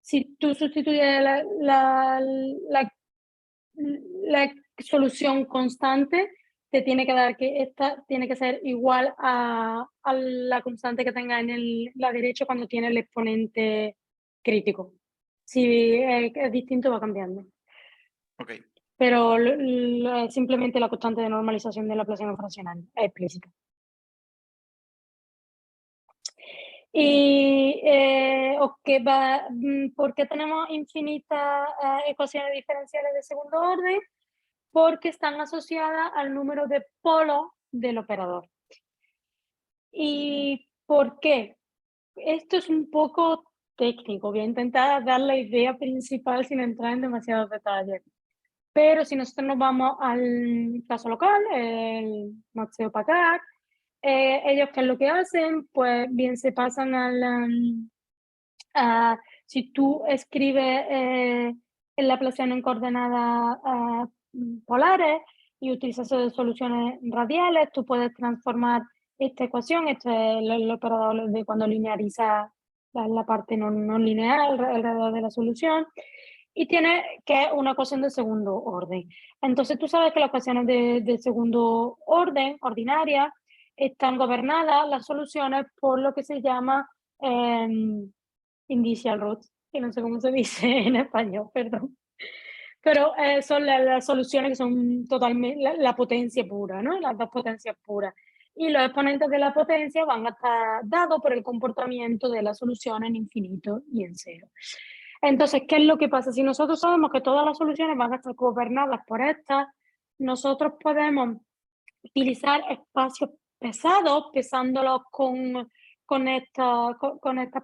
si tú sustituyes la solución constante, te tiene que dar que esta tiene que ser igual a la constante que tenga en la derecha cuando tiene el exponente crítico. Si es distinto, va cambiando. Ok. Pero simplemente la constante de normalización de la Laplaciano fraccionario es explícita. Y ¿por qué tenemos infinitas ecuaciones diferenciales de segundo orden? Porque están asociadas al número de polos del operador. ¿Y por qué? Esto es un poco técnico, voy a intentar dar la idea principal sin entrar en demasiados detalles. Pero si nosotros nos vamos al caso local, el Matteo-Paccar, ellos, ¿qué es lo que hacen? Pues bien se pasan si tú escribes en la ecuación en coordenadas polares y utilizas soluciones radiales, tú puedes transformar esta ecuación, este es el operador de cuando lineariza la parte no lineal alrededor de la solución, y tiene que es una ecuación de segundo orden. Entonces tú sabes que las ecuaciones de segundo orden, ordinarias, están gobernadas las soluciones por lo que se llama initial roots, que no sé cómo se dice en español, perdón. Pero son las soluciones que son totalmente la potencia pura, ¿no? Las dos potencias puras. Y los exponentes de la potencia van a estar dados por el comportamiento de la solución en infinito y en cero. Entonces, ¿qué es lo que pasa? Si nosotros sabemos que todas las soluciones van a estar gobernadas por estas, nosotros podemos utilizar espacios pesados, pesándolos con estas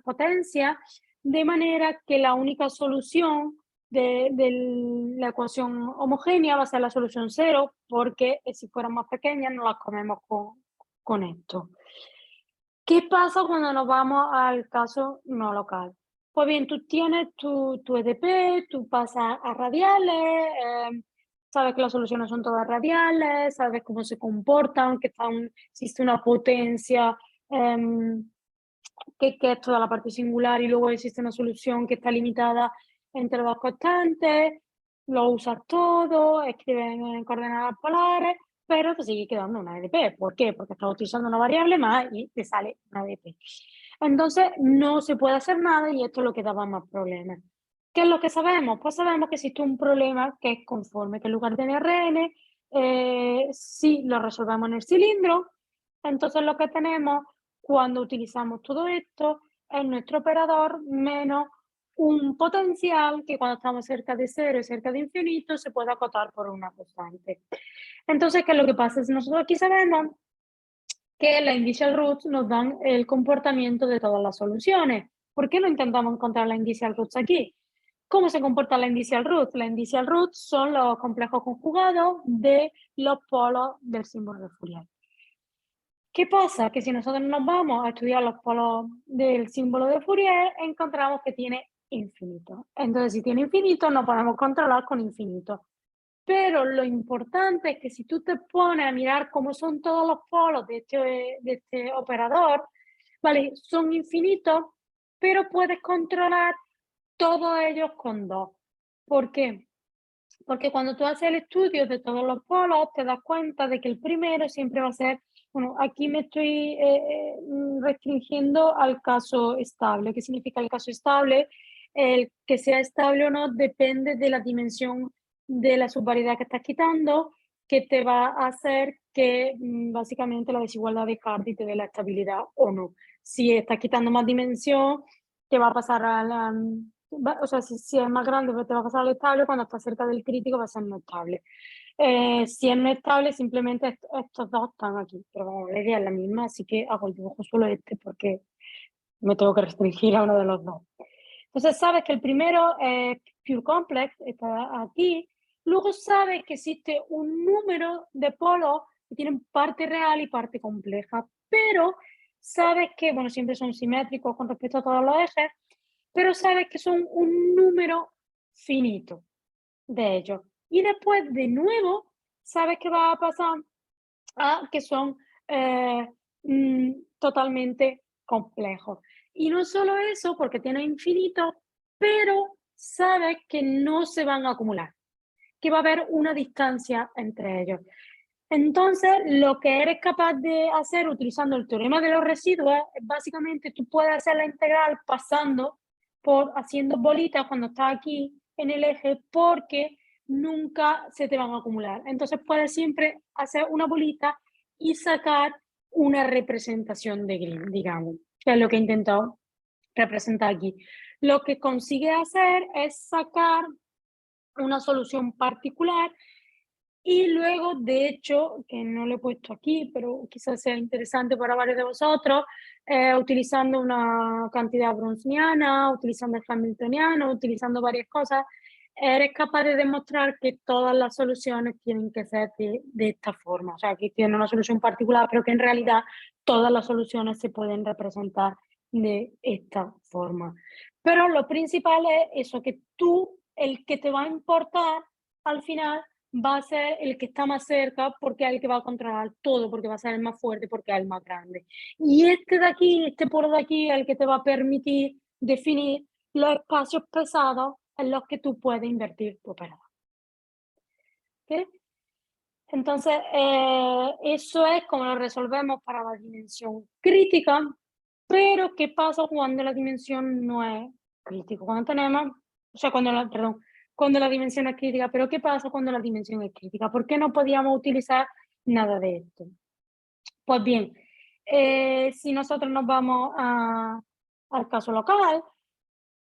potencias, de manera que la única solución de la ecuación homogénea va a ser la solución cero, porque si fueran más pequeñas no las comemos con esto. ¿Qué pasa cuando nos vamos al caso no local? Pues bien, tú tienes tu EDP, tú pasas a radiales, sabes que las soluciones son todas radiales, sabes cómo se comportan, que existe una potencia que es toda la parte singular, y luego existe una solución que está limitada entre dos constantes, lo usas todo, escribes en coordenadas polares, pero te sigue quedando una EDP. ¿Por qué? Porque estás utilizando una variable más y te sale una EDP. Entonces no se puede hacer nada y esto es lo que daba más problemas. ¿Qué es lo que sabemos? Pues sabemos que existe un problema que es conforme, que en lugar de NRN, si lo resolvemos en el cilindro, entonces lo que tenemos cuando utilizamos todo esto es nuestro operador menos un potencial que cuando estamos cerca de cero y cerca de infinito se puede acotar por una constante. Entonces, ¿qué es lo que pasa? Si nosotros aquí sabemos que las initial roots nos dan el comportamiento de todas las soluciones. ¿Por qué no intentamos encontrar la initial roots aquí? ¿Cómo se comporta la initial root? La initial root son los complejos conjugados de los polos del símbolo de Fourier. ¿Qué pasa? Que si nosotros nos vamos a estudiar los polos del símbolo de Fourier, encontramos que tiene infinito. Entonces, si tiene infinito, no podemos controlar con infinito. Pero lo importante es que si tú te pones a mirar cómo son todos los polos de este operador, ¿vale? Son infinitos, pero puedes controlar todos ellos con 2. ¿Por qué? Porque cuando tú haces el estudio de todos los polos, te das cuenta de que el primero siempre va a ser, bueno, aquí me estoy restringiendo al caso estable. ¿Qué significa el caso estable? El que sea estable o no depende de la dimensión de la subvariedad que estás quitando, que te va a hacer que básicamente la desigualdad de Hardy te dé la estabilidad o no. Si estás quitando más dimensión, te va a pasar a la... O sea, si es más grande, pues te va a pasar al estable, cuando está cerca del crítico va a ser no estable. Si es no estable, simplemente estos dos están aquí, pero bueno, la idea es la misma, así que hago el dibujo solo porque me tengo que restringir a uno de los dos. Entonces sabes que el primero es pure complex, está aquí. Luego sabes que existe un número de polos que tienen parte real y parte compleja, pero sabes que, bueno, siempre son simétricos con respecto a todos los ejes, pero sabes que son un número finito de ellos. Y después, de nuevo, sabes que va a pasar a que son totalmente complejos. Y no solo eso, porque tiene infinito, pero sabes que no se van a acumular, que va a haber una distancia entre ellos. Entonces, lo que eres capaz de hacer utilizando el teorema de los residuos, básicamente tú puedes hacer la integral haciendo bolitas cuando estás aquí en el eje, porque nunca se te van a acumular. Entonces puedes siempre hacer una bolita y sacar una representación de Green, digamos, que es lo que he intentado representar aquí. Lo que consigue hacer es sacar una solución particular y luego, de hecho, que no lo he puesto aquí, pero quizás sea interesante para varios de vosotros, utilizando una cantidad browniana, utilizando el hamiltoniano, utilizando varias cosas, eres capaz de demostrar que todas las soluciones tienen que ser de esta forma, o sea, que tiene una solución particular, pero que en realidad todas las soluciones se pueden representar de esta forma. Pero lo principal es eso, que tú, el que te va a importar al final, va a ser el que está más cerca porque es el que va a controlar todo, porque va a ser el más fuerte, porque es el más grande. Y este de aquí, este polo de aquí, es el que te va a permitir definir los espacios pesados en los que tú puedes invertir tu operador. ¿Ok? Entonces, eso es como lo resolvemos para la dimensión crítica, pero ¿qué pasa cuando la dimensión no es crítica? Cuando tenemos, o sea, cuando la dimensión es crítica, pero ¿qué pasa cuando la dimensión es crítica? ¿Por qué no podíamos utilizar nada de esto? Pues bien, si nosotros nos vamos al caso local,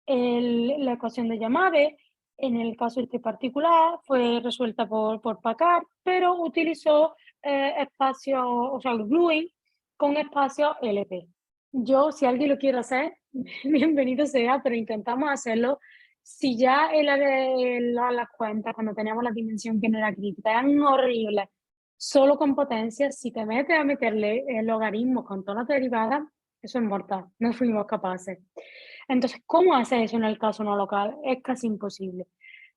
la ecuación de Yamade, en el caso este particular, fue resuelta por Packard, pero utilizó espacio, o sea, el gluing con espacio LP. Yo, si alguien lo quiere hacer, bienvenido sea, pero intentamos hacerlo. Si ya las cuentas, cuando teníamos la dimensión que no era crítica, eran horribles, solo con potencia, si te metes a meterle el logaritmo con todas las derivadas, eso es mortal, no fuimos capaces. Entonces, ¿cómo hacer eso en el caso no local? Es casi imposible.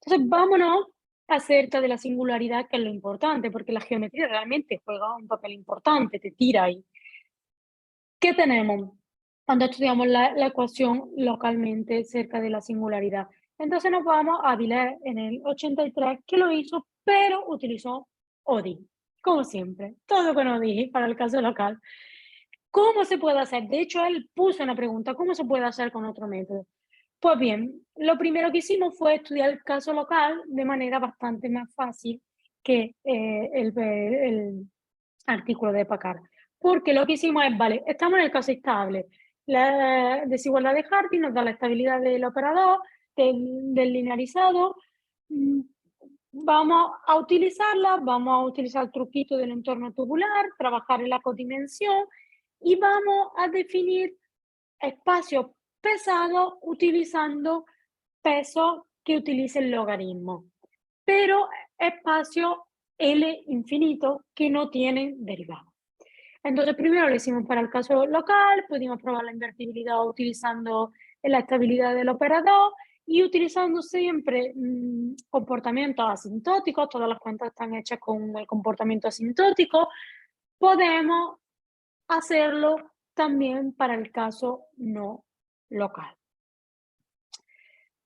Entonces, vámonos acerca de la singularidad, que es lo importante, porque la geometría realmente juega un papel importante, te tira ahí. ¿Qué tenemos cuando estudiamos la ecuación localmente cerca de la singularidad? Entonces nos vamos a Dirac en el 83, que lo hizo, pero utilizó ODI, como siempre, todo con ODI para el caso local. ¿Cómo se puede hacer? De hecho, él puso una pregunta, ¿cómo se puede hacer con otro método? Pues bien, lo primero que hicimos fue estudiar el caso local de manera bastante más fácil que el artículo de Packard. Porque lo que hicimos es, vale, estamos en el caso estable. La desigualdad de Hardy nos da la estabilidad del operador, del linearizado. Vamos a utilizarla, vamos a utilizar el truquito del entorno tubular, trabajar en la codimensión y vamos a definir espacios pesados utilizando pesos que utilicen logaritmo, pero espacios L infinito que no tienen derivada. Entonces, primero lo hicimos para el caso local, pudimos probar la invertibilidad utilizando la estabilidad del operador y utilizando siempre comportamientos asintóticos, todas las cuentas están hechas con el comportamiento asintótico, podemos hacerlo también para el caso no local.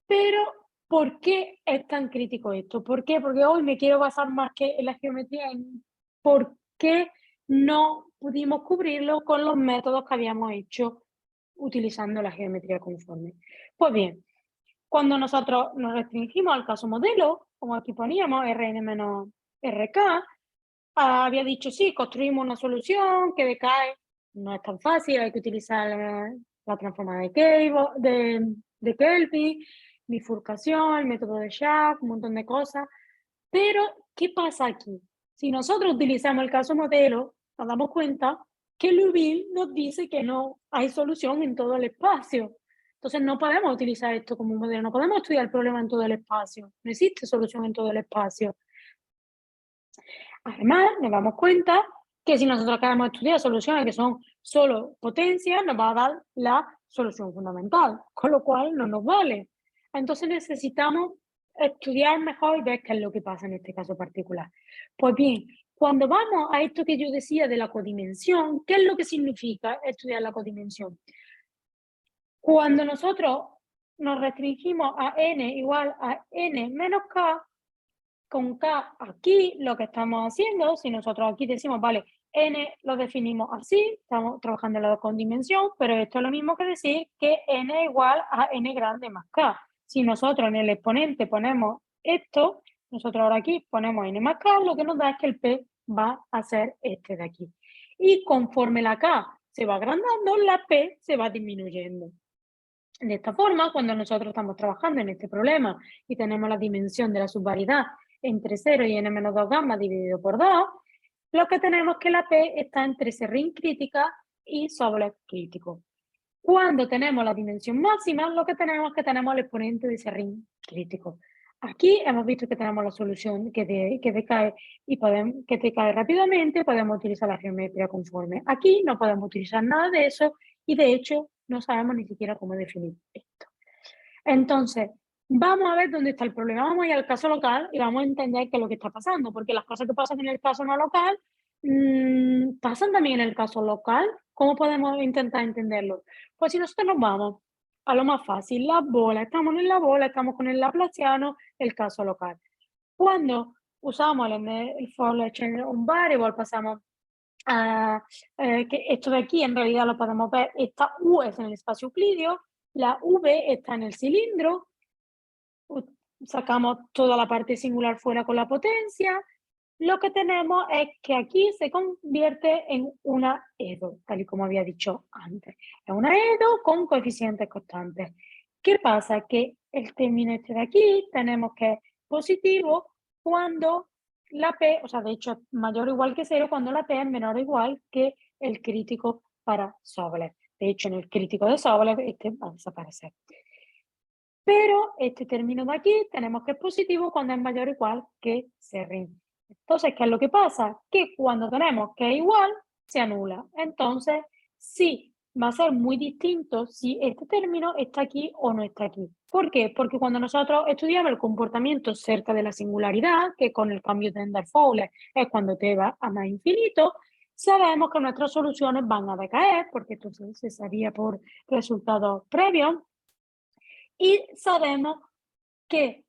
Pero, ¿por qué es tan crítico esto? ¿Por qué? Porque hoy me quiero basar más que en la geometría, en por qué no pudimos cubrirlo con los métodos que habíamos hecho utilizando la geometría conforme. Pues bien, cuando nosotros nos restringimos al caso modelo, como aquí poníamos Rn menos Rk, había dicho sí, construimos una solución que decae, no es tan fácil, hay que utilizar la transformada de Kelvin, bifurcación, el método de Schaff, un montón de cosas. Pero, ¿qué pasa aquí? Si nosotros utilizamos el caso modelo, nos damos cuenta que Liouville nos dice que no hay solución en todo el espacio. Entonces, no podemos utilizar esto como un modelo, no podemos estudiar el problema en todo el espacio. No existe solución en todo el espacio. Además, nos damos cuenta que si nosotros queremos estudiar soluciones que son solo potencias, nos va a dar la solución fundamental, con lo cual no nos vale. Entonces necesitamos estudiar mejor y ver qué es lo que pasa en este caso particular. Pues bien, cuando vamos a esto que yo decía de la codimensión, ¿qué es lo que significa estudiar la codimensión? Cuando nosotros nos restringimos a n igual a n menos k, con k aquí lo que estamos haciendo, si nosotros aquí decimos, vale, n lo definimos así, estamos trabajando con dimensión, pero esto es lo mismo que decir que n igual a n grande más k. Si nosotros en el exponente ponemos esto, nosotros ahora aquí ponemos n más k, lo que nos da es que el p va a ser este de aquí. Y conforme la k se va agrandando, la p se va disminuyendo. De esta forma, cuando nosotros estamos trabajando en este problema y tenemos la dimensión de la subvariedad entre 0 y n menos 2 gamma dividido por 2, lo que tenemos es que la P está entre serrín crítica y Sobolev crítico. Cuando tenemos la dimensión máxima, lo que tenemos es que tenemos el exponente de serrín crítico. Aquí hemos visto que tenemos la solución que decae y que decae rápidamente, podemos utilizar la geometría conforme. Aquí no podemos utilizar nada de eso y de hecho no sabemos ni siquiera cómo definir esto. Entonces, vamos a ver dónde está el problema. Vamos a ir al caso local y vamos a entender qué es lo que está pasando, porque las cosas que pasan en el caso no local pasan también en el caso local. ¿Cómo podemos intentar entenderlo? Pues si nosotros nos vamos a lo más fácil, la bola, estamos en la bola, estamos con el laplaciano, el caso local. Cuando usamos el for change un variable, pasamos a que esto de aquí en realidad lo podemos ver, esta U es en el espacio euclidio, la V está en el cilindro, sacamos toda la parte singular fuera con la potencia, lo que tenemos es que aquí se convierte en una EDO, tal y como había dicho antes. Es una EDO con coeficientes constantes. ¿Qué pasa? Que el término este de aquí tenemos que es positivo cuando la P, o sea, de hecho, mayor o igual que 0 cuando la P es menor o igual que el crítico para Sobolev. De hecho, en el crítico de Sobolev este va a desaparecer. Pero este término de aquí tenemos que es positivo cuando es mayor o igual que Serrin. Entonces, ¿qué es lo que pasa? Que cuando tenemos que es igual, se anula. Entonces, sí, va a ser muy distinto si este término está aquí o no está aquí. ¿Por qué? Porque cuando nosotros estudiamos el comportamiento cerca de la singularidad, que con el cambio de Ender-Fowler es cuando t va a más infinito, sabemos que nuestras soluciones van a decaer, porque esto se sabía por resultados previos, y sabemos que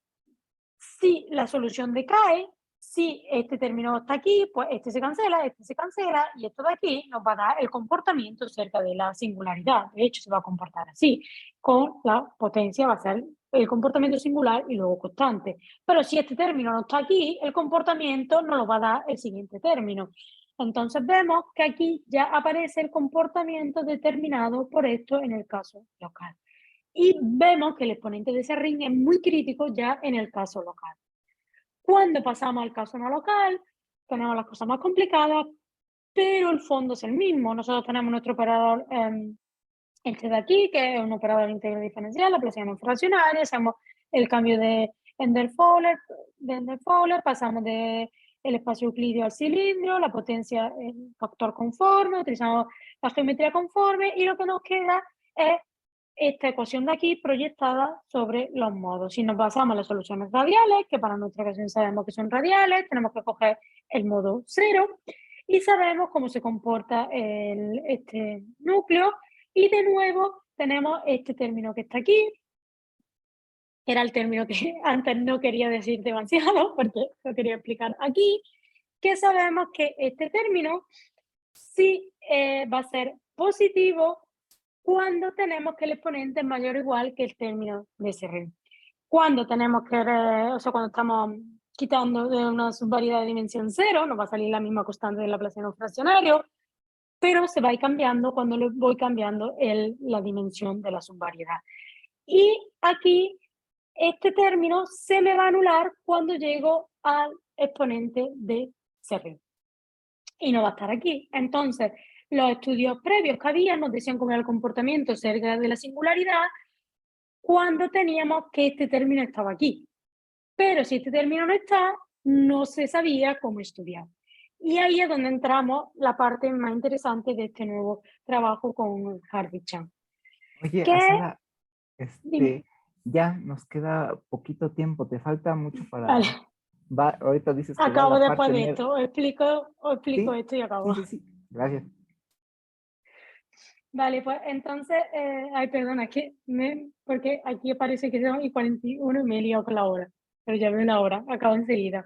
si la solución decae, si este término está aquí, pues este se cancela y esto de aquí nos va a dar el comportamiento cerca de la singularidad. De hecho, se va a comportar así. Con la potencia va a ser el comportamiento singular y luego constante. Pero si este término no está aquí, el comportamiento no lo va a dar el siguiente término. Entonces vemos que aquí ya aparece el comportamiento determinado por esto en el caso local. Y vemos que el exponente de ese ring es muy crítico ya en el caso local. Cuando pasamos al caso no local, tenemos las cosas más complicadas, pero el fondo es el mismo. Nosotros tenemos nuestro operador, este de aquí, que es un operador integral diferencial, la aplicación fraccionaria, hacemos el cambio de Ender-Fowler, pasamos del espacio euclidio al cilindro, la potencia en factor conforme, utilizamos la geometría conforme y lo que nos queda es esta ecuación de aquí proyectada sobre los modos. Si nos basamos en las soluciones radiales, que para nuestra ocasión sabemos que son radiales, tenemos que coger el modo 0 y sabemos cómo se comporta este núcleo. Y de nuevo tenemos este término que está aquí, que era el término que antes no quería decir demasiado, porque lo quería explicar aquí, que sabemos que este término sí va a ser positivo cuando tenemos que el exponente es mayor o igual que el término de ese ring. Cuando tenemos que, o sea, cuando estamos quitando de una subvariedad de dimensión 0, nos va a salir la misma constante del laplaciano fraccionario, pero se va a ir cambiando cuando le voy cambiando la dimensión de la subvariedad. Y aquí, este término se me va a anular cuando llego al exponente de ese ring. Y no va a estar aquí. Entonces, los estudios previos que había nos decían cómo era el comportamiento cerca de la singularidad cuando teníamos que este término estaba aquí. Pero si este término no está, no se sabía cómo estudiar. Y ahí es donde entramos la parte más interesante de este nuevo trabajo con Harvey-Chan. Oye, ¿Qué? Azara, Dime. ya nos queda poquito tiempo, te falta mucho para... Vale. Ahorita dices que va Acabo la después parte... de esto, os explico ¿Sí? esto y acabo. Sí, gracias. Vale, pues entonces, ay, perdona, porque aquí parece que son y 41 y me he liado con la hora, pero ya veo la hora, acabo enseguida.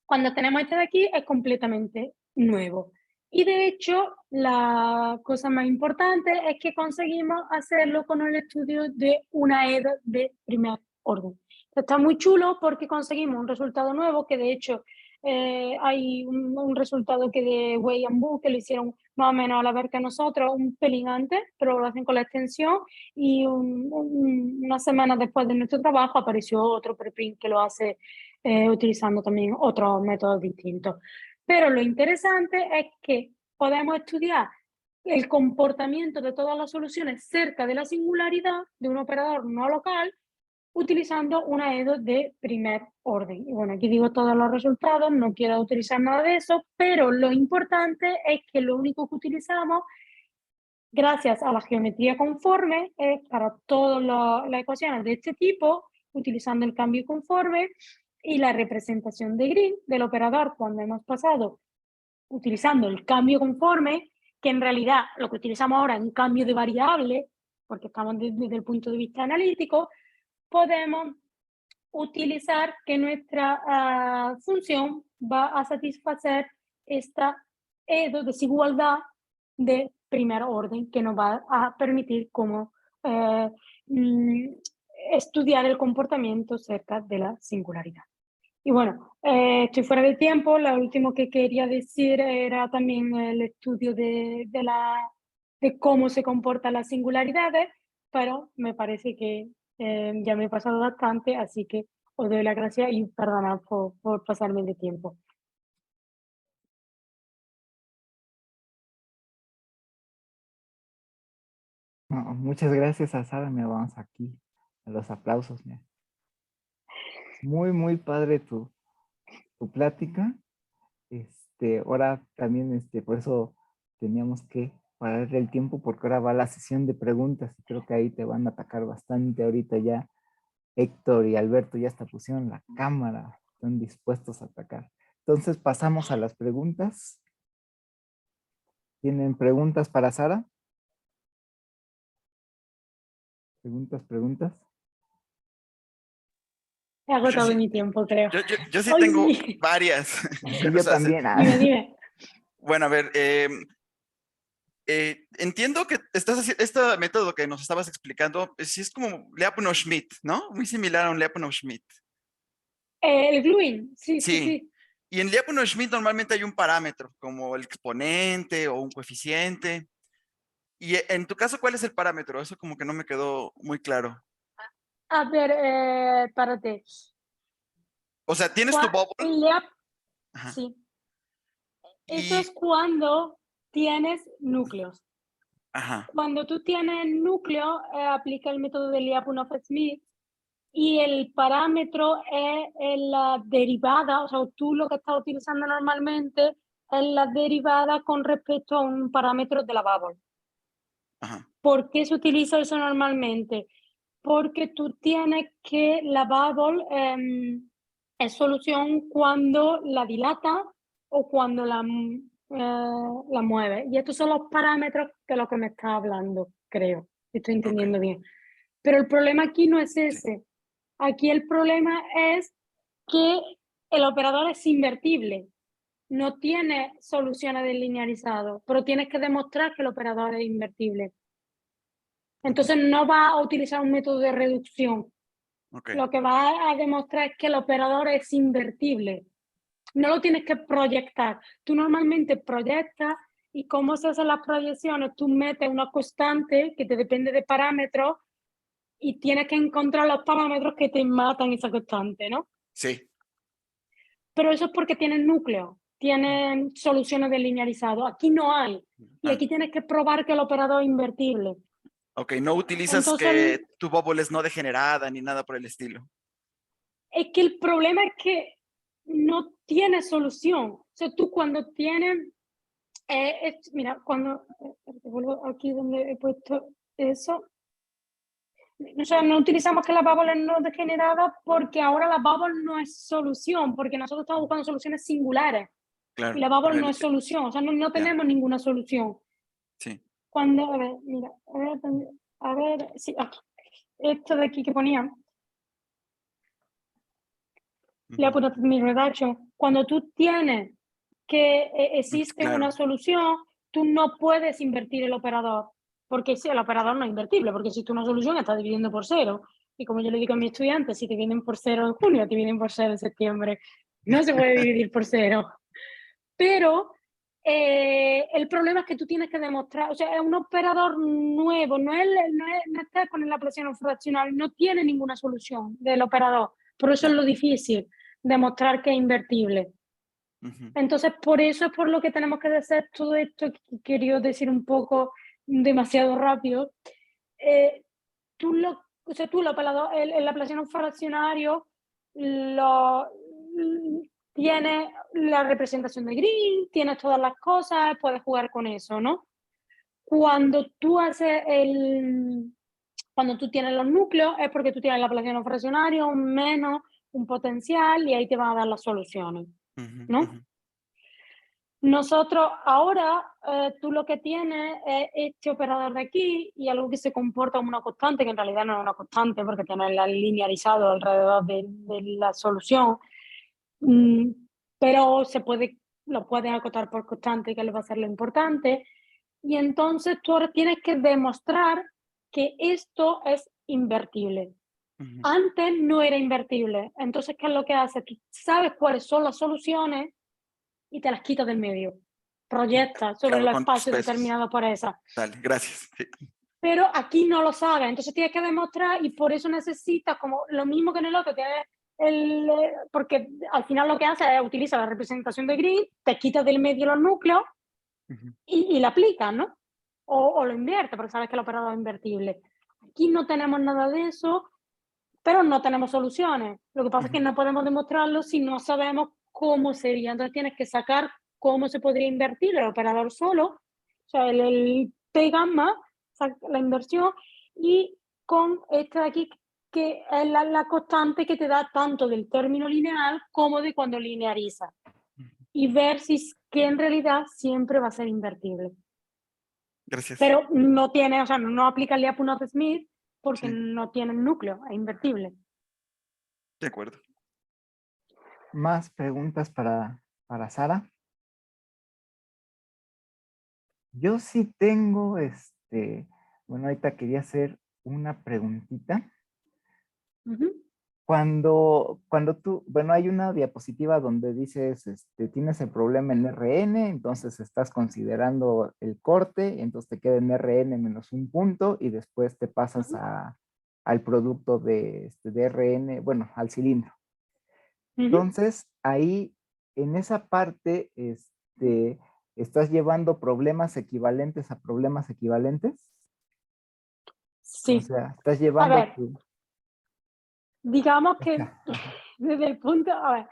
Cuando tenemos este de aquí es completamente nuevo. Y de hecho, la cosa más importante es que conseguimos hacerlo con el estudio de una EDO de primer orden. Está muy chulo porque conseguimos un resultado nuevo que de hecho hay un resultado que de Wei and Bu que lo hicieron más o menos a la vez que nosotros, un pelín antes, pero lo hacen con la extensión y unas semanas después de nuestro trabajo apareció otro preprint que lo hace utilizando también otros métodos distintos. Pero lo interesante es que podemos estudiar el comportamiento de todas las soluciones cerca de la singularidad de un operador no local utilizando una EDO de primer orden. Y bueno, aquí digo todos los resultados, no quiero utilizar nada de eso, pero lo importante es que lo único que utilizamos, gracias a la geometría conforme, es para todas las ecuaciones de este tipo, utilizando el cambio conforme y la representación de Green del operador cuando hemos pasado utilizando el cambio conforme, que en realidad lo que utilizamos ahora es un cambio de variable, porque estamos desde el punto de vista analítico, podemos utilizar que nuestra función va a satisfacer esta desigualdad de primer orden que nos va a permitir como estudiar el comportamiento cerca de la singularidad. Y bueno, estoy fuera de tiempo. Lo último que quería decir era también el estudio de cómo se comportan las singularidades, pero me parece que ya me he pasado bastante, así que os doy las gracias y perdonad por pasarme de tiempo. No, muchas gracias a Sara, me vamos aquí a los aplausos. Mira. Muy, muy padre tu plática. Ahora también, por eso teníamos que parar el tiempo porque ahora va la sesión de preguntas y creo que ahí te van a atacar bastante ahorita ya. Héctor y Alberto ya hasta pusieron la cámara, están dispuestos a atacar. Entonces pasamos a las preguntas. ¿Tienen preguntas para Sara? ¿Preguntas? He agotado mi tiempo, creo. Yo sí Ay, tengo sí. varias. Sí, yo también. Dime. Bueno, a ver, entiendo que estás haciendo este método que nos estabas explicando, sí es como Lyapunov-Schmidt, ¿no? Muy similar a un Lyapunov-Schmidt. El gluing, sí. Sí. Y en Lyapunov-Schmidt normalmente hay un parámetro, como el exponente o un coeficiente. Y en tu caso, ¿cuál es el parámetro? Eso como que no me quedó muy claro. A ver, párate. O sea, tienes tu bubble. Ajá. Sí. Eso es cuando tienes núcleos. Ajá. Cuando tú tienes núcleo, aplica el método de Lyapunov-Schmidt y el parámetro es la derivada, o sea, tú lo que estás utilizando normalmente es la derivada con respecto a un parámetro de la bubble. Ajá. ¿Por qué se utiliza eso normalmente? Porque tú tienes que la bubble es solución cuando la dilata o cuando la mueve. Y estos son los parámetros de los que me está hablando, creo. Estoy entendiendo bien. Pero el problema aquí no es ese. Aquí el problema es que el operador es invertible. No tiene soluciones de linearizado, pero tienes que demostrar que el operador es invertible. Entonces no va a utilizar un método de reducción. Lo que va a demostrar es que el operador es invertible. No lo tienes que proyectar. Tú normalmente proyectas y cómo se hacen las proyecciones, tú metes una constante que te depende de parámetros y tienes que encontrar los parámetros que te matan esa constante, ¿no? Sí. Pero eso es porque tienen núcleo, tienen soluciones de linearizado. Aquí no hay. Y aquí tienes que probar que el operador es invertible. Ok, no utilizas Entonces, que tu bubble es no degenerada ni nada por el estilo. Es que el problema es que no tiene solución. O sea, tú cuando tienes, mira, cuando, vuelvo aquí donde he puesto eso, o sea, no utilizamos que la bubble es no degenerada porque ahora la bubble no es solución, porque nosotros estamos buscando soluciones singulares. Claro. Y la bubble no es solución, o sea, no tenemos ninguna solución. Sí. Cuando, a ver, mira, a ver, sí, aquí. Esto de aquí que ponía, le he puesto mi redaction. Cuando tú tienes que existe una solución, tú no puedes invertir el operador, porque si el operador no es invertible, porque si existe una solución está dividiendo por cero. Y como yo le digo a mis estudiantes, si te vienen por cero en junio, te vienen por cero en septiembre. No se puede dividir por cero. Pero el problema es que tú tienes que demostrar, o sea, es un operador nuevo, no está con la presión fraccional, no tiene ninguna solución del operador. Por eso es lo difícil, demostrar que es invertible. Entonces, por eso es por lo que tenemos que hacer todo esto, que quería decir un poco demasiado rápido. Tú lo o sea, tú el aplación fraccionario lo, tiene la representación de Green, tienes todas las cosas, puedes jugar con eso, ¿no? Cuando tú cuando tú tienes los núcleos es porque tú tienes la aplación fraccionario menos un potencial y ahí te van a dar las soluciones, Ujú, ¿no? ujú. Nosotros ahora, tú lo que tienes es este operador de aquí y algo que se comporta como una constante, que en realidad no es una constante porque tienes la linearizado alrededor de la solución, mm, pero lo puedes acotar por constante, que le va a ser lo importante. Y entonces tú ahora tienes que demostrar que esto es invertible. Ujú. Antes no era invertible. Entonces, ¿qué es lo que hace? Tú sabes cuáles son las soluciones y te las quitas del medio. Proyectas sobre Claro, los con tus espacios pesos. determinados por esa. Dale, gracias. Sí. Pero aquí no lo sabes, entonces tienes que demostrar y por eso necesitas, como lo mismo que en el otro, tienes porque al final lo que hace es utiliza la representación de grid, te quitas del medio los núcleos Ujú. y la aplicas, ¿no? O lo invierte, porque sabes que el operador es invertible. Aquí no tenemos nada de eso, pero no tenemos soluciones. Lo que pasa es que Ujú. no podemos demostrarlo si no sabemos cómo sería. Entonces tienes que sacar cómo se podría invertir el operador solo, o sea, el P gamma, la inversión, y con este de aquí, que es la constante que te da tanto del término lineal como de cuando lineariza. Y ver si es que en realidad siempre va a ser invertible. Gracias. Pero no tiene, o sea, no aplica el Lyapunov Smith porque Sí, no tiene núcleo, es invertible. de acuerdo. Más preguntas para Sara. Yo sí tengo, bueno, ahorita quería hacer una preguntita. Ujú. Cuando tú, bueno, hay una diapositiva donde dices, tienes el problema en RN, entonces estás considerando el corte, entonces te queda en RN menos un punto y después te pasas al producto de RN, bueno, al cilindro. Ujú. Entonces, ahí, en esa parte, estás llevando problemas equivalentes a problemas equivalentes. O Sí. sea, estás A llevando ver, tu... digamos que Ajá, ajá. desde el punto, a ver,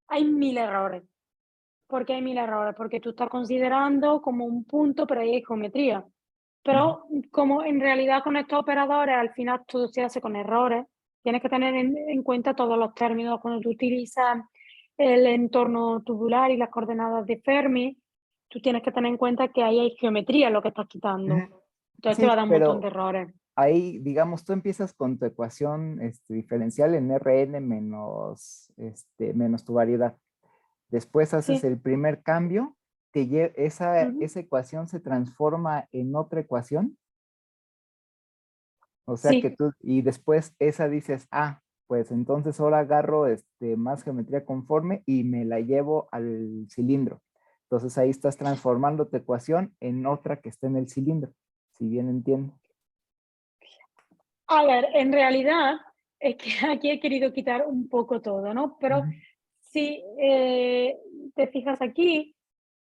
hay 1000 errores. ¿Por qué hay 1000 errores? Porque tú estás considerando como un punto, pero ahí hay geometría. Ujú, Pero como en realidad con estos operadores al final todo se hace con errores, tienes que tener en cuenta todos los términos cuando tú utilizas el entorno tubular y las coordenadas de Fermi, tú tienes que tener en cuenta que ahí hay geometría en lo que estás quitando. ujú. Entonces te va a Sí, dar un montón de pero errores. ahí, digamos, tú empiezas con tu ecuación diferencial en Rn menos tu variedad. Después haces Sí. el primer cambio, Ujú. esa ecuación se transforma en otra ecuación. O sea que Sí. tú, y después esa dices, ah, pues entonces ahora agarro más geometría conforme y me la llevo al cilindro. Entonces ahí estás transformando tu ecuación en otra que está en el cilindro, si bien entiendo. A ver, en realidad es que aquí he querido quitar un poco todo, ¿no? Pero Ujú, si te fijas aquí,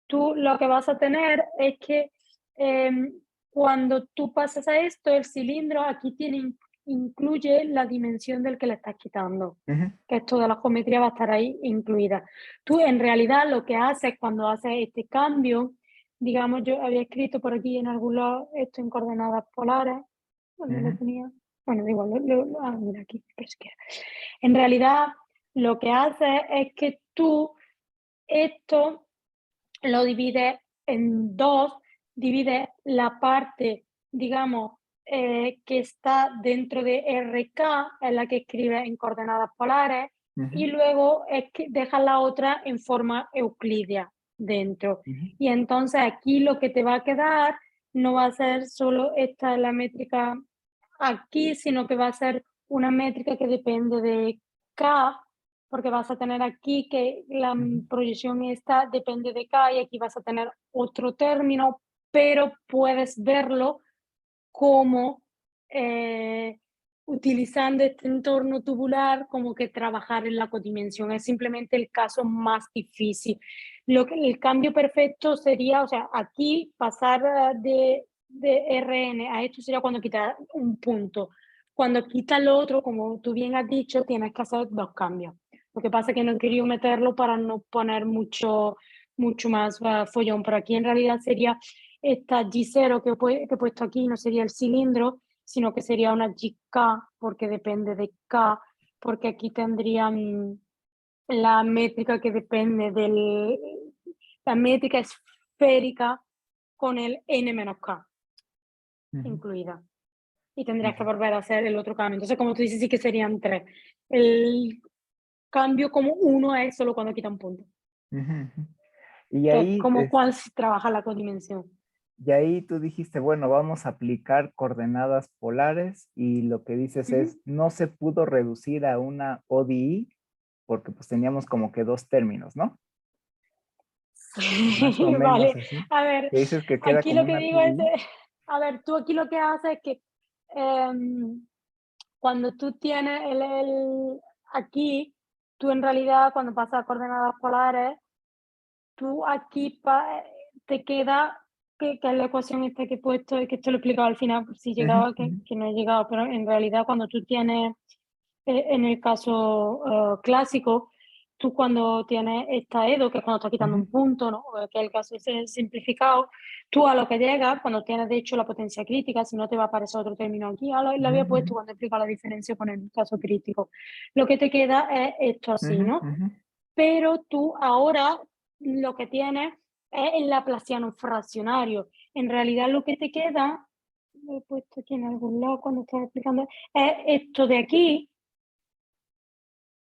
tú lo que vas a tener es que em, cuando tú pasas a esto, el cilindro aquí incluye la dimensión del que le estás quitando, ujú, que es toda la geometría va a estar ahí incluida. Tú en realidad lo que haces cuando haces este cambio, digamos, yo había escrito por aquí en algún lado esto en coordenadas polares, ¿dónde lo ujú, tenía? Bueno, da igual, mira aquí, pero si quieres. En realidad, lo que hace es que tú esto lo divides en dos, divides la parte, digamos, que está dentro de RK, en la que escribes en coordenadas polares, ujú, y luego es que dejas la otra en forma euclidia dentro. ujú, Y entonces aquí lo que te va a quedar no va a ser solo esta la métrica aquí, sino que va a ser una métrica que depende de K, porque vas a tener aquí que la ujú. proyección esta depende de K y aquí vas a tener otro término, pero puedes verlo como utilizando este entorno tubular como que trabajar en la codimensión. Es simplemente el caso más difícil. El cambio perfecto sería, o sea, aquí pasar de RN a esto sería cuando quitar un punto. cuando quitas lo otro, como tú bien has dicho, tienes que hacer 2 cambios. Lo que pasa es que no he querido meterlo para no poner mucho más follón, pero aquí en realidad sería esta G0 que he puesto aquí, no sería el cilindro, sino que sería una GK, porque depende de K, porque aquí tendrían la métrica que depende la métrica esférica con el n menos k incluida. Y tendrías que volver a hacer el otro cambio. Entonces, como tú dices, sí que serían 3. El cambio como 1 es solo cuando quita un punto, Y que es ahí, como cuando se trabaja la codimensión. y ahí tú dijiste, bueno, vamos a aplicar coordenadas polares y lo que dices es, no se pudo reducir a una ODI porque pues teníamos como que 2 términos, ¿no? Más o menos Vale, así. a ver, Que dices que queda aquí como lo que una digo es, PDI. a ver, tú aquí lo que haces es que cuando tú tienes aquí, tú en realidad cuando pasas a coordenadas polares, tú aquí te queda, que es la ecuación esta que he puesto, y que esto lo he explicado al final, por si Ujú, llegaba, ujú, que no he llegado, pero en realidad cuando tú tienes, en el caso clásico, tú cuando tienes esta EDO, que es cuando estás quitando ujú, un punto, ¿no? Que es el caso ese simplificado, tú a lo que llegas, cuando tienes de hecho la potencia crítica, si no te va a aparecer otro término aquí, lo ujú, había ujú, puesto cuando explica la diferencia con el caso crítico. Lo que te queda es esto así, ujú, ¿no? ujú. Pero tú ahora lo que tienes es el laplaciano fraccionario. En realidad lo que te queda, lo he puesto aquí en algún lado cuando estaba explicando, es esto de aquí,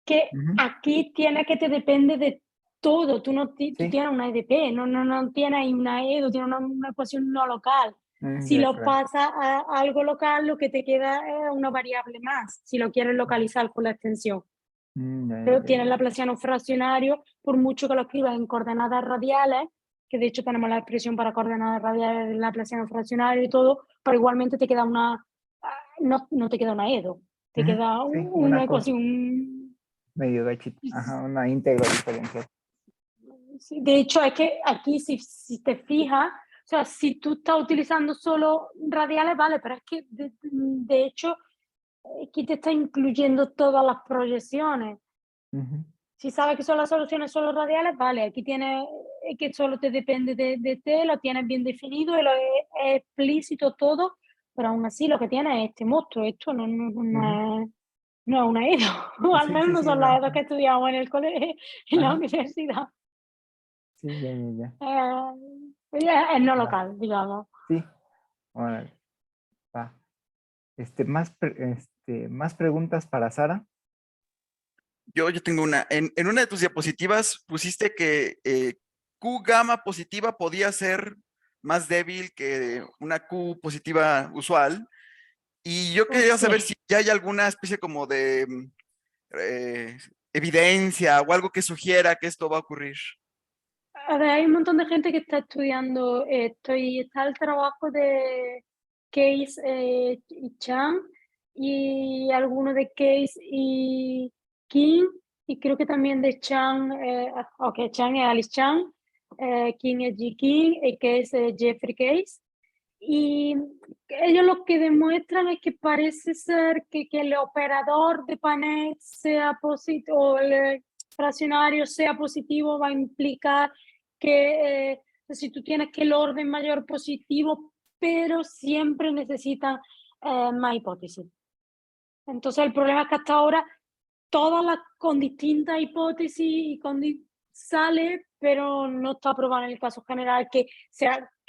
que Ujú. aquí tiene que te depende de todo. Tú no tú Sí, tienes una EDP, no tienes una EDO, tienes una ecuación no local. Si ya, lo claro. pasas a algo local, lo que te queda es una variable más, si lo quieres localizar con la extensión. Ya, Pero ya, tienes el ya. laplaciano fraccionario, por mucho que lo escribas en coordenadas radiales, que de hecho tenemos la expresión para coordenadas radiales del laplaciano fraccionario y todo, pero igualmente te queda no te queda una EDO, te Ujú, queda sí, una una cosa ecuación. medio gachita. Ajá, una íntegra diferencial. Sí, de hecho, es que aquí, si te fijas, o sea, si tú estás utilizando solo radiales, vale, pero es que de hecho, aquí te está incluyendo todas las proyecciones. Ujú, Si sabes que son las soluciones solo radiales, vale, aquí tienes que solo te depende de T, lo tienes bien definido y es explícito todo, pero aún así lo que tiene es este monstruo. Esto ujú. no es una EDO, o al Sí, menos sí, no sí, son las no. EDO que estudiamos en el colegio, en la Ajá, universidad. sí, ya, ya, ya. Es no Va, local, digamos. sí, órale, va. Más preguntas para Sara. Yo tengo una. En una de tus diapositivas pusiste que Q gamma positiva podía ser más débil que una Q positiva usual. Y yo quería saber Sí. si ya hay alguna especie como de evidencia o algo que sugiera que esto va a ocurrir. A ver, hay un montón de gente que está estudiando esto y está el trabajo de Case y Chan y alguno de Case y King y creo que también de Chan, ok, Chan es Alice Chan, King es G. King y Case es Jeffrey Case. Y ellos lo que demuestran es que parece ser que el operador de Panet sea positivo, o el fraccionario sea positivo, va a implicar que si tú tienes que el orden mayor positivo, pero siempre necesitan más hipótesis. Entonces el problema es que hasta ahora todas las con distintas hipótesis y sale, pero no está probado en el caso general que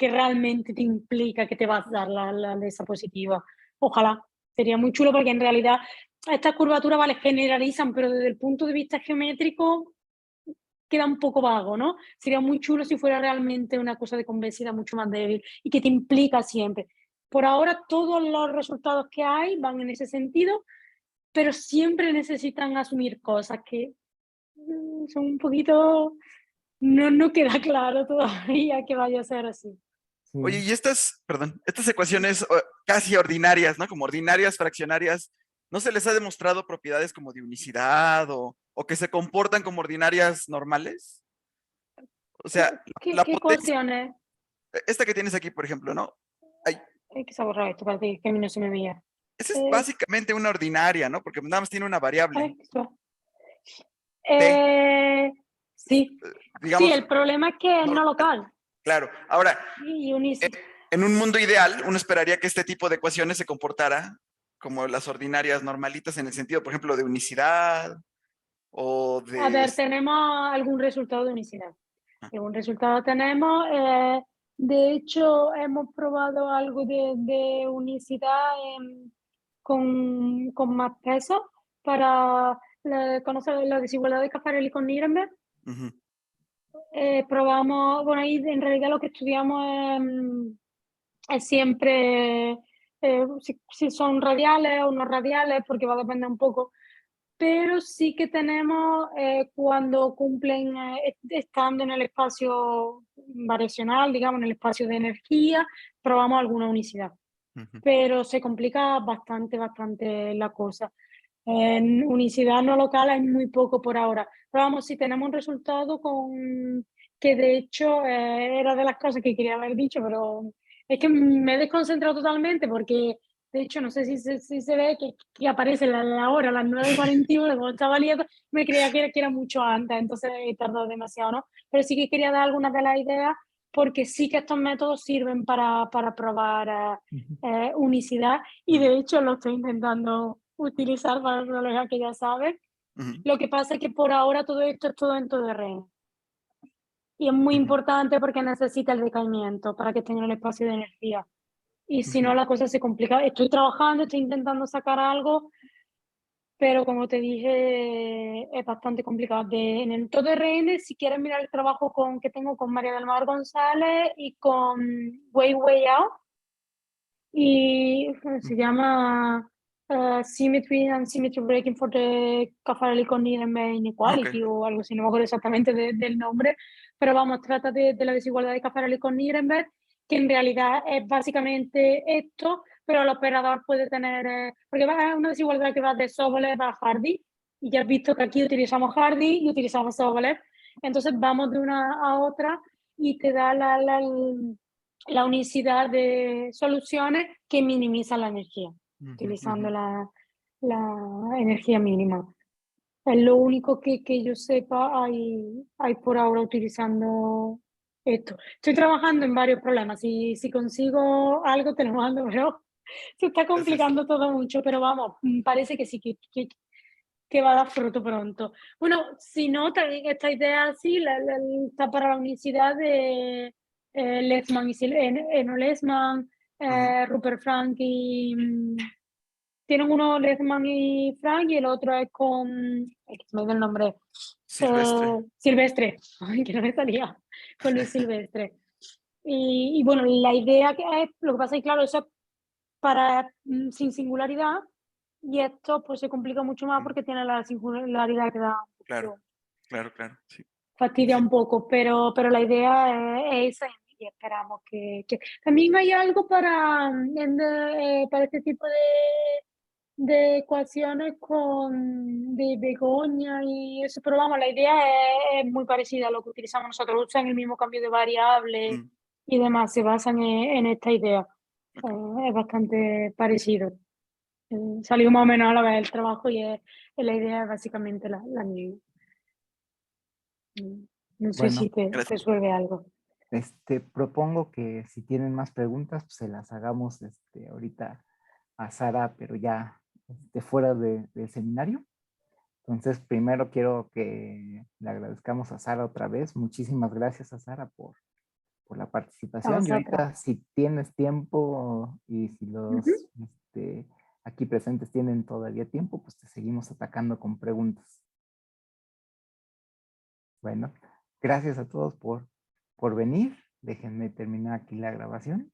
realmente te implica que te vas a dar la esa positiva. Ojalá, sería muy chulo porque en realidad estas curvaturas, vale, generalizan, pero desde el punto de vista geométrico queda un poco vago, ¿no? Sería muy chulo si fuera realmente una cosa de convexidad mucho más débil y que te implica siempre. Por ahora todos los resultados que hay van en ese sentido, pero siempre necesitan asumir cosas que son un poquito, no queda claro todavía que vaya a ser así. Oye, Sí. y estas ecuaciones casi ordinarias, ¿no? Como ordinarias fraccionarias, ¿no se les ha demostrado propiedades como de unicidad o que se comportan como ordinarias normales? O sea, ¿Qué, la qué potencia, ecuaciones? esta que tienes aquí, por ejemplo, ¿no? Ay, Hay que borrar esto para que a mí no se me vea. Esa es básicamente una ordinaria, ¿no? Porque nada más tiene una variable. Sí. Digamos, Sí, el problema es que es no, no local. claro. Ahora, Y unice. en un mundo ideal, uno esperaría que este tipo de ecuaciones se comportara como las ordinarias normalitas en el sentido, por ejemplo, de unicidad o A de... ver, tenemos algún resultado de unicidad. Ah, Algún resultado tenemos. De hecho, hemos probado algo de unicidad con más peso para conocer la desigualdad de Caffarelli con Nirenberg. ujú, Probamos, bueno, ahí en realidad lo que estudiamos es siempre si son radiales o no radiales, porque va a depender un poco, pero sí que tenemos cuando cumplen, estando en el espacio variacional, digamos, en el espacio de energía, probamos alguna unicidad, ujú. pero se complica bastante la cosa. En unicidad no local hay muy poco por ahora. Pero vamos, si tenemos un resultado con que de hecho era de las cosas que quería haber dicho, pero es que me he desconcentrado totalmente porque de hecho no sé si se ve que aparece la hora, las 9:41, cuando estaba leyendo, me creía que era mucho antes, entonces he tardado demasiado, ¿no? Pero sí que quería dar algunas de las ideas porque sí que estos métodos sirven para probar unicidad y de hecho lo estoy intentando utilizar para el problema que ya sabes. Ujú, Lo que pasa es que por ahora todo esto es todo en todoterreno. Y es muy ujú, importante porque necesita el decaimiento para que tenga el espacio de energía. Y si ujú. no, la cosa se complica. Estoy trabajando, estoy intentando sacar algo, pero como te dije, es bastante complicado. En el todoterreno, si quieres mirar el trabajo que tengo con María del Mar González y con Way Out, y se llama Symmetry and Symmetry Breaking for the Caffarelli-Nirenberg Ok. Inequality o algo así, no me acuerdo exactamente del nombre, pero vamos, trata de la desigualdad de Caffarelli-Nirenberg, que en realidad es básicamente esto, pero el operador puede tener, porque va a una desigualdad que va de Sobolev a Hardy, y ya has visto que aquí utilizamos Hardy y utilizamos Sobolev, entonces vamos de una a otra y te da la unicidad de soluciones que minimizan la energía, Ujú, utilizando ujú. la energía mínima. Es lo único que yo sepa, hay por ahora utilizando esto. Estoy trabajando en varios problemas. Si consigo algo, te lo mando, pero se está Gracias. complicando todo mucho, pero vamos, parece que sí, que va a dar fruto pronto. Bueno, si no, también esta idea así está para la unicidad de Lehmann y no Lehmann, Ujú. Rupert Frank y tienen uno Lehmann y Frank y el otro es con ay, que se me dio el nombre Silvestre. Silvestre. Ay, que no me salía con Luis Silvestre. Y bueno, la idea que es, lo que pasa es que claro, eso es para sin singularidad y esto pues se complica mucho más Mm, porque tiene la singularidad que da un claro, poquito, claro. Sí, fastidia sí. un poco, pero la idea es esa y esperamos que... También hay algo para este tipo de ecuaciones de Begoña y eso, pero vamos, la idea es muy parecida a lo que utilizamos nosotros, usan el mismo cambio de variables Mm, y demás, se basan en esta idea. ok. Es bastante parecido. Salió más o menos a la vez el trabajo la idea es básicamente la misma. No sé si Bueno, te Gracias. suele algo. propongo que si tienen más preguntas, pues se las hagamos ahorita a Sara, pero ya fuera del seminario. Entonces, primero quiero que le agradezcamos a Sara otra vez. Muchísimas gracias a Sara por la A participación. Y vosotras. ahorita, si tienes tiempo y si Ujú. los aquí presentes tienen todavía tiempo, pues te seguimos atacando con preguntas. Bueno, gracias a todos por venir. Déjenme terminar aquí la grabación.